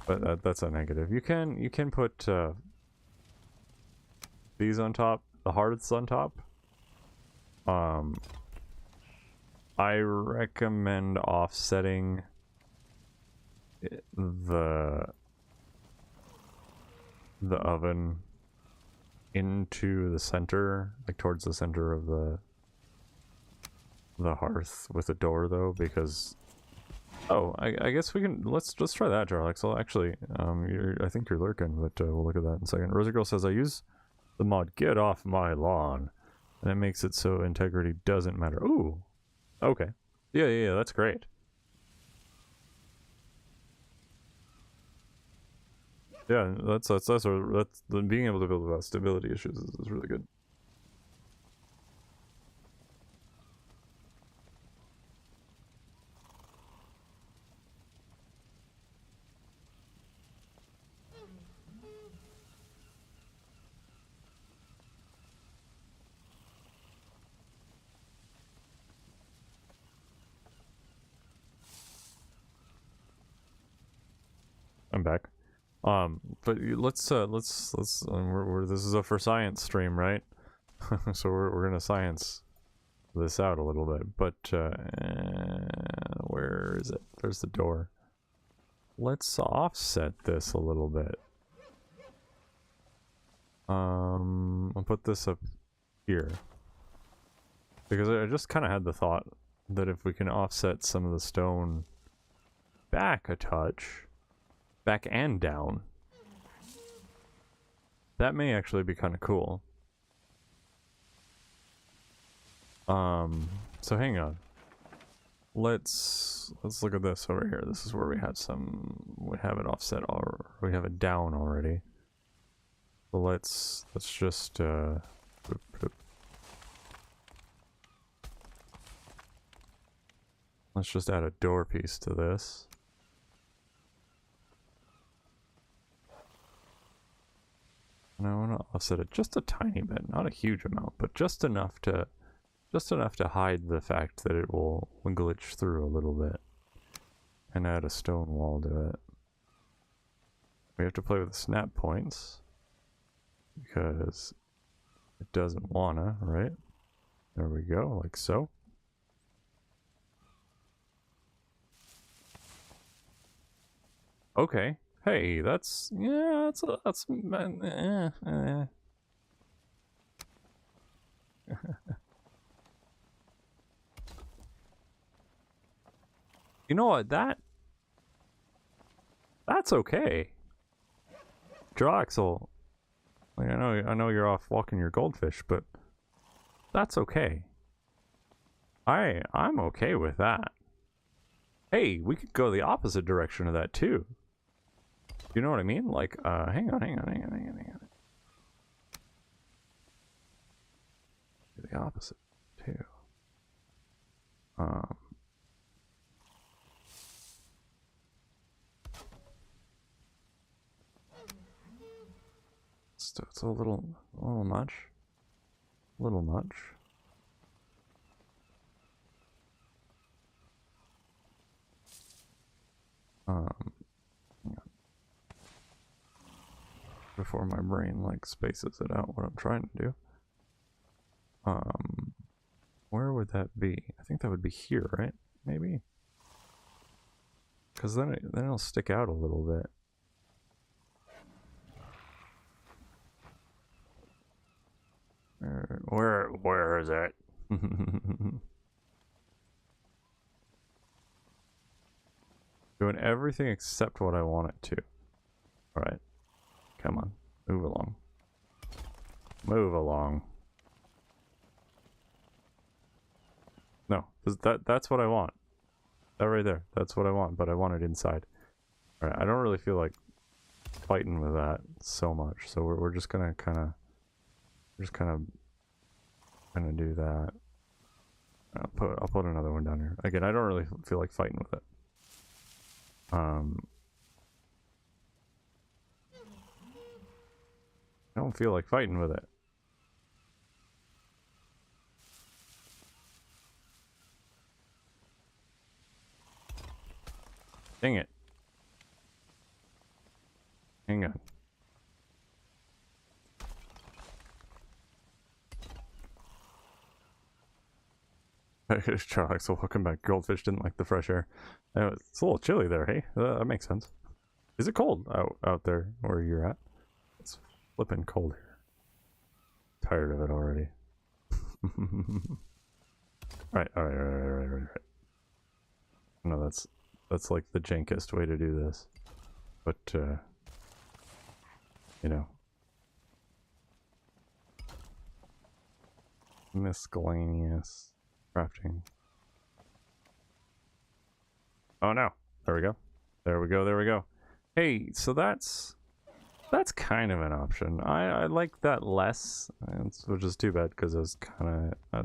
but that's a negative. You can put these on top, the hearths on top. I recommend offsetting the oven into the center, like towards the center of the hearth with a door, though, because I guess we can let's try that, Jarlax. Well, actually, I think you're lurking, but we'll look at that in a second. Rosie Girl says I use the mod "Get Off My Lawn," and it makes it so integrity doesn't matter. Ooh, okay, yeah, that's great. Yeah, that's being able to build without stability issues is really good. I'm back. But let's this is a for science stream, right? So we're gonna science this out a little bit. But where is it? There's the door. Let's offset this a little bit. I'll put this up here because I just kind of had the thought that if we can offset some of the stone back a touch, back and down, that may actually be kind of cool. So hang on. Let's look at this over here. This is where we have it offset, or we have it down already. So let's just let's just add a door piece to this. And I want to offset it just a tiny bit, not a huge amount, but just enough to hide the fact that it will glitch through a little bit. And add a stone wall to it. We have to play with the snap points because it doesn't wanna, right? There we go, like so. Okay. Hey, that's You know what, that's okay. Droxel, like I know you're off walking your goldfish, but that's okay. I'm okay with that. Hey, we could go the opposite direction of that too. You know what I mean? Like, hang on. The opposite too. It's a little much. A little much. Before my brain like spaces it out what I'm trying to do. Where would that be? I think that would be here, right? Maybe. Because then it'll stick out a little bit. Where is it? Doing everything except what I want it to. Alright. Come on. Move along. Move along. No, that's what I want. That right there. That's what I want, but I want it inside. Alright, I don't really feel like fighting with that so much, so we're just gonna kinda do that. I'll put another one down here. Again, I don't really feel like fighting with it. I don't feel like fighting with it. Dang it. Hang on. Charles, so welcome back. Goldfish didn't like the fresh air. It's a little chilly there, hey? That makes sense. Is it cold out there where you're at? It's flipping cold here. Tired of it already. Right. No, that's like the jankest way to do this. But, you know. Miscellaneous crafting. Oh no. There we go. There we go. Hey, so that's kind of an option. I like that less, which is too bad because I was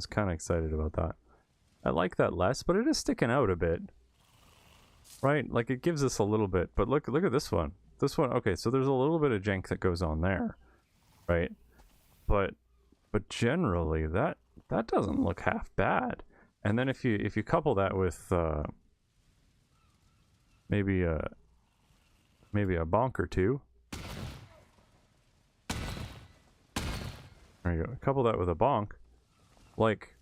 kind of excited about that. I like that less, but it is sticking out a bit. Right? Like it gives us a little bit, but look at this one. This one, okay, so there's a little bit of jank that goes on there. Right? But generally that doesn't look half bad. And then if you couple that with maybe a bonk or two, There you go. Couple that with a bonk. Like,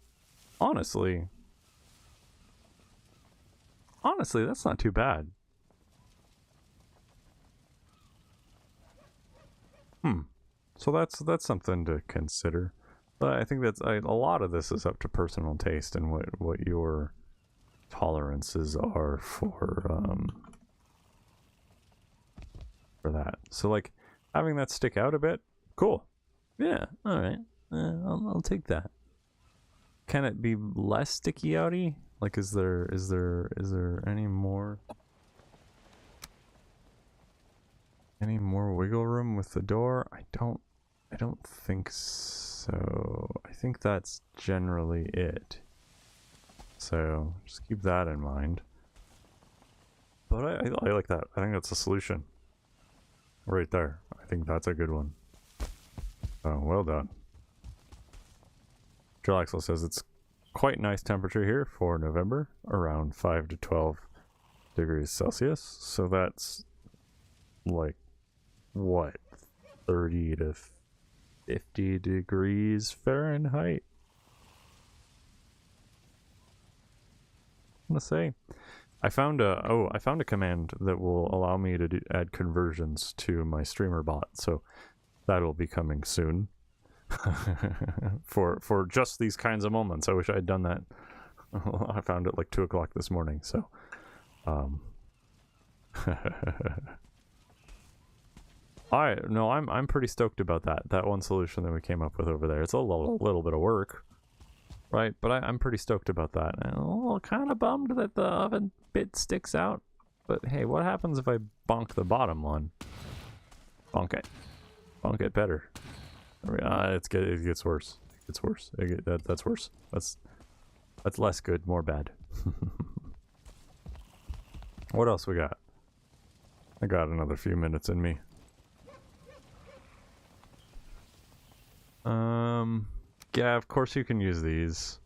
honestly, that's not too bad. So that's something to consider. But I think that's a lot of this is up to personal taste and what your tolerances are for that. So like having that stick out a bit, cool. Yeah, all right. I'll take that. Can it be less sticky outy? Like, is there any more wiggle room with the door? I don't think so. I think that's generally it. So just keep that in mind. But I like that. I think that's a solution. Right there. I think that's a good one. Oh, well done. Drillaxel says it's quite nice temperature here for November, around 5 to 12 degrees Celsius. So that's like, what, 30 to 50 degrees Fahrenheit? I'm gonna say. I found a command that will allow me to add conversions to my streamer bot, so that'll be coming soon. for just these kinds of moments. I wish I had done that. I found it like 2 o'clock this morning, so I'm pretty stoked about that one solution that we came up with over there. It's a little bit of work, right? But I'm pretty stoked about that. And I'm a little kind of bummed that the oven bit sticks out. But hey, what happens if I bonk the bottom one? Bonk it better. It gets worse. It gets worse. That's worse. That's less good, more bad. What else we got? I got another few minutes in me. Yeah, of course you can use these.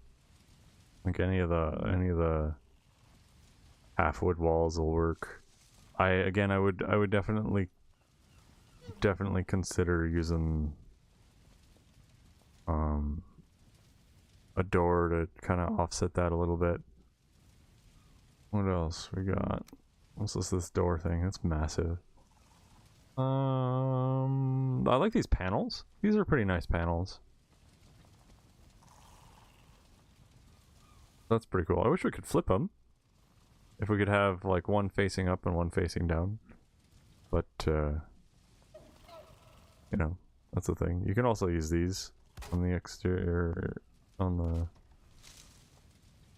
Like any of the half wood walls will work. I would definitely consider using a door to kind of offset that a little bit. What else we got? What's this door thing? It's massive. I like these panels. These are pretty nice panels. That's pretty cool. I wish we could flip them. If we could have like one facing up and one facing down. But you know, that's the thing. You can also use these on the exterior, on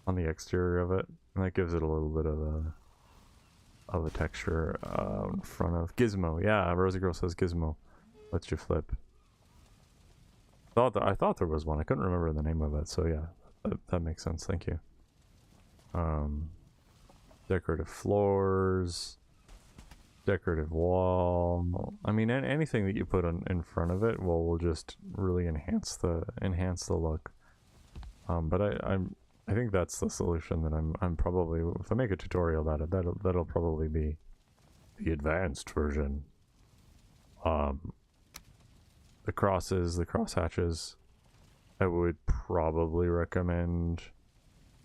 the exterior of it, and that gives it a little bit of a texture in front of Gizmo. Yeah, Rosie Girl says Gizmo lets you flip. I thought there was one. I couldn't remember the name of it. So yeah, that makes sense. Thank you. Decorative floors, decorative wall. I mean, anything that you put in front of it will just really enhance the look. But I think that's the solution that I'm probably, if I make a tutorial about it, that'll probably be the advanced version. The crosses, the cross hatches, I would probably recommend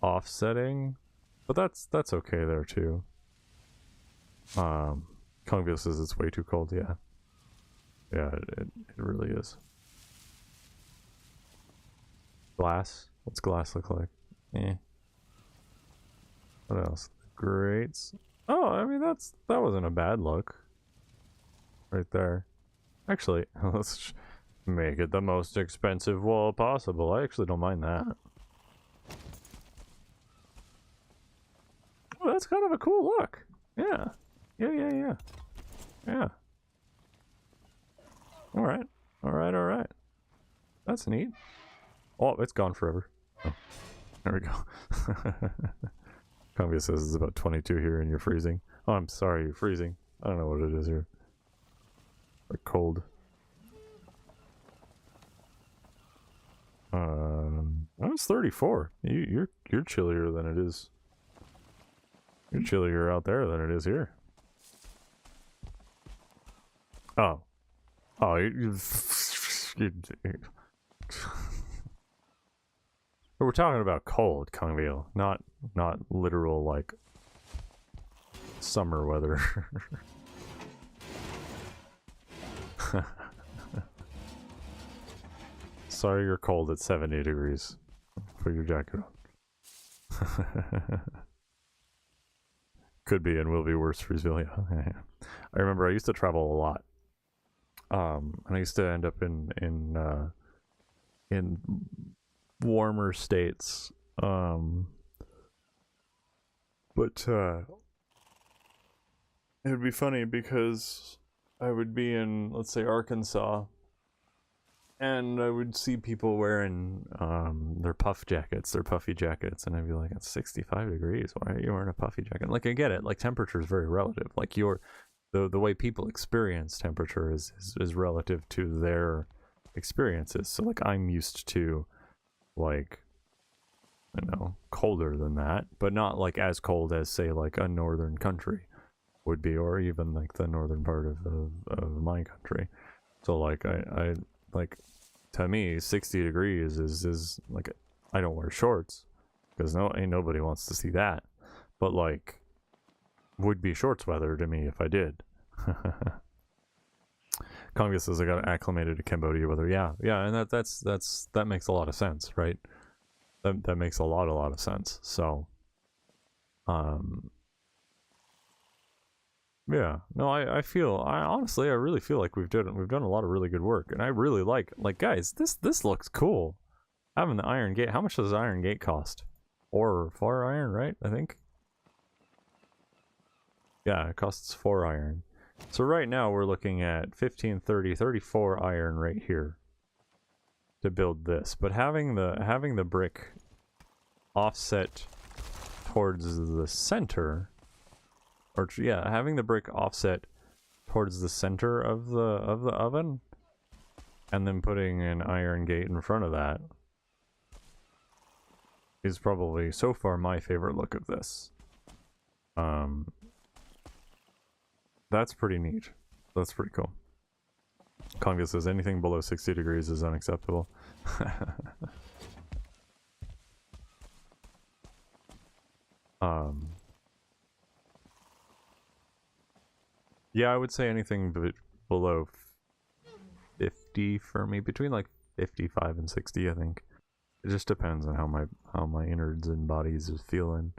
offsetting, but that's okay there too. Kongveal says it's way too cold. Yeah, it really is. Glass. What's glass look like? What else? Grates. Oh, I mean that wasn't a bad look. Right there. Actually, let's make it the most expensive wall possible. I actually don't mind that. Oh, that's kind of a cool look. Yeah. Yeah. Alright. That's neat. Oh, it's gone forever. Oh, there we go. Kongveal says it's about 22 here and you're freezing. Oh, I'm sorry, you're freezing. I don't know what it is here. Or cold. I was 34. You're chillier than it is. You're chillier out there than it is here. Oh, But we're talking about cold, Kongveal, not literal like summer weather. Sorry you're cold at 70 degrees. Put your jacket on. Could be and will be worse for Zealia. I remember I used to travel a lot. And I used to end up in warmer states. But it would be funny because I would be in, let's say, Arkansas, and I would see people wearing their puffy jackets, and I'd be like, it's 65 degrees. Why are you wearing a puffy jacket? Like, I get it. Like, temperature is very relative. Like, the way people experience temperature is relative to their experiences. So, like, I'm used to, like, I don't know, colder than that, but not like as cold as, say, like a northern country would be, or even like the northern part of my country. So like I like, to me 60 degrees is like, I don't wear shorts because ain't nobody wants to see that, but like would be shorts weather to me if I did. Kongveal says I got acclimated to Cambodia weather. Yeah, and that makes a lot of sense, right? That makes a lot of sense. So yeah, no, I honestly, I really feel like we've done a lot of really good work, and I really like guys, this looks cool. Having the iron gate. How much does iron gate cost? Four iron, right? I think. Yeah, it costs 4 iron. So right now we're looking at 15, 30, 34 iron right here to build this. But having the brick offset towards the center, or yeah, having the brick offset towards the center of the oven, and then putting an iron gate in front of that is probably so far my favorite look of this. That's pretty neat. That's pretty cool. Kongveal says anything below 60 degrees is unacceptable. Yeah, I would say anything below 50 for me, between like 55 and 60, I think. It just depends on how my innards and bodies is feeling.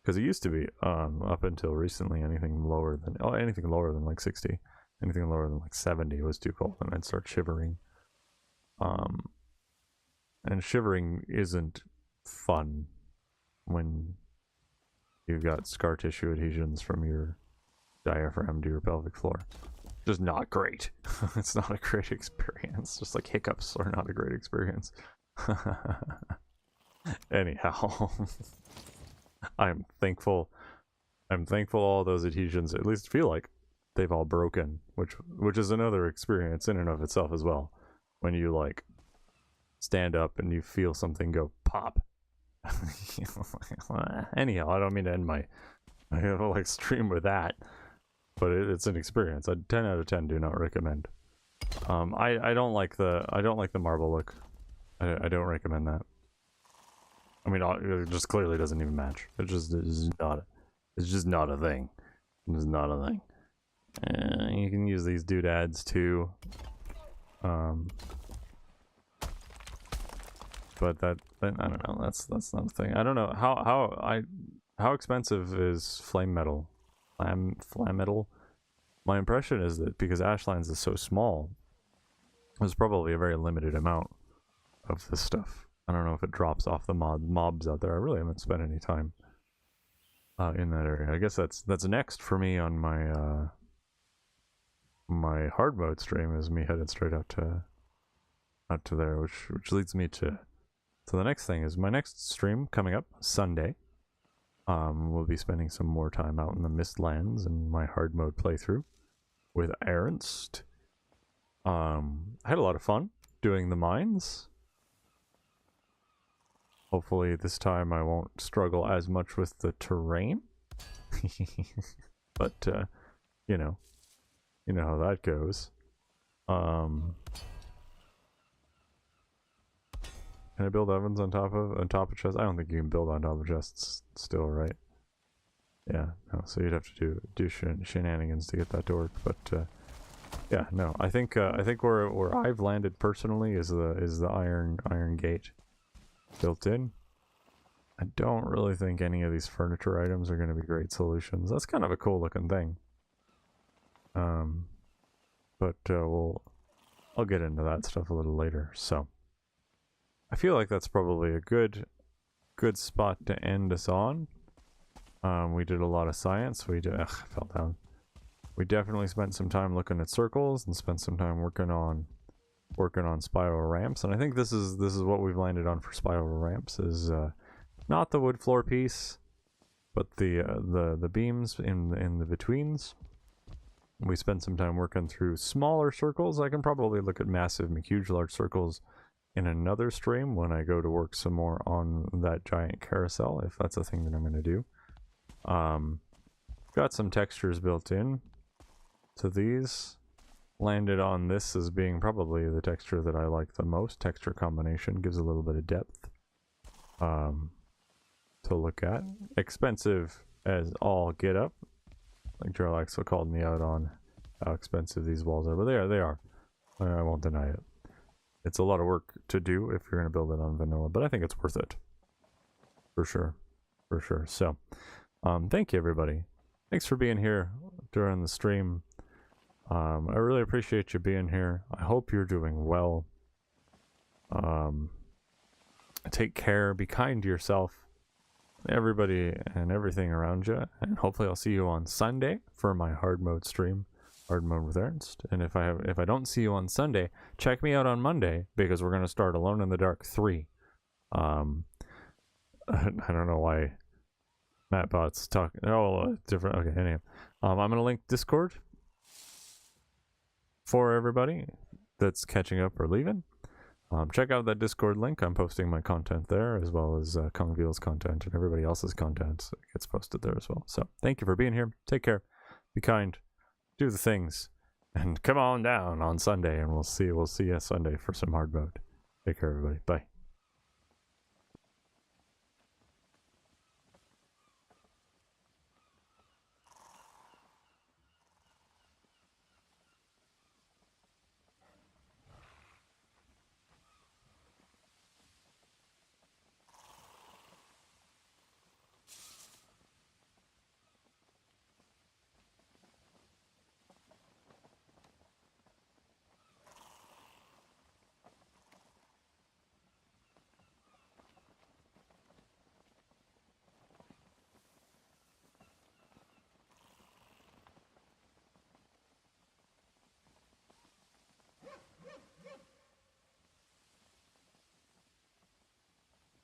Because it used to be, up until recently, anything lower than like 60, anything lower than like 70 was too cold, and I'd start shivering. And shivering isn't fun when you've got scar tissue adhesions from your diaphragm to your pelvic floor. Just not great. It's not a great experience. Just like hiccups are not a great experience. Anyhow. I'm thankful all those adhesions at least feel like they've all broken, which is another experience in and of itself as well. When you like stand up and you feel something go pop. Anyhow, I don't mean to end my like stream with that, but it's an experience. A 10 out of 10 do not recommend. I don't like the marble look. I don't recommend that. I mean, it just clearly doesn't even match. It's just not a thing. It's not a thing. You can use these doodads too. But I don't know. That's not a thing. I don't know how expensive is flame metal. Flam metal. My impression is that because Ashlands is so small, there's probably a very limited amount of this stuff. I don't know if it drops off the mobs out there. I really haven't spent any time in that area. I guess that's next for me on my my hard mode stream, is me headed straight out to there, which leads me to the next thing. Is my next stream coming up Sunday. We'll be spending some more time out in the Mistlands in my hard mode playthrough with Erikan't. I had a lot of fun doing the mines. Hopefully this time I won't struggle as much with the terrain. But, you know how that goes. Can I build ovens on top of chests? I don't think you can build on top of chests still, right? Yeah, no. So you'd have to do shenanigans to get that to work. But yeah, no. I think where I've landed personally is the iron gate built in. I don't really think any of these furniture items are going to be great solutions. That's kind of a cool looking thing. But I'll get into that stuff a little later. So I feel like that's probably a good spot to end us on. We did a lot of science. We did. Ugh, I fell down. We definitely spent some time looking at circles and spent some time working on spiral ramps. And I think this is what we've landed on for spiral ramps. Is not the wood floor piece, but the beams in the betweens. We spent some time working through smaller circles. I can probably look at massive, huge, large circles in another stream when I go to work some more on that giant carousel, if that's a thing that I'm going to do. Got some textures built in to these. Landed on this as being probably the texture that I like the most. Texture combination gives a little bit of depth to look at. Expensive as all get up. Like Jarlaxo called me out on how expensive these walls are, but they are. I won't deny it. It's a lot of work to do if you're going to build it on vanilla, but I think it's worth it. For sure. So, thank you everybody. Thanks for being here during the stream. I really appreciate you being here. I hope you're doing well. Take care. Be kind to yourself, everybody, and everything around you. And hopefully I'll see you on Sunday for my hard mode stream, hard mode with Ernst. And if I don't see you on Sunday, check me out on Monday because we're gonna start Alone in the Dark 3. I don't know why Mattbot's talking. Oh, different. Okay, anyway, I'm gonna link Discord for everybody that's catching up or leaving. Check out that Discord link. I'm posting my content there, as well as Kongveal's content and everybody else's content gets posted there as well. So thank you for being here. Take care. Be kind. Do the things. And come on down on Sunday, and we'll see you Sunday for some hard mode. Take care, everybody. Bye.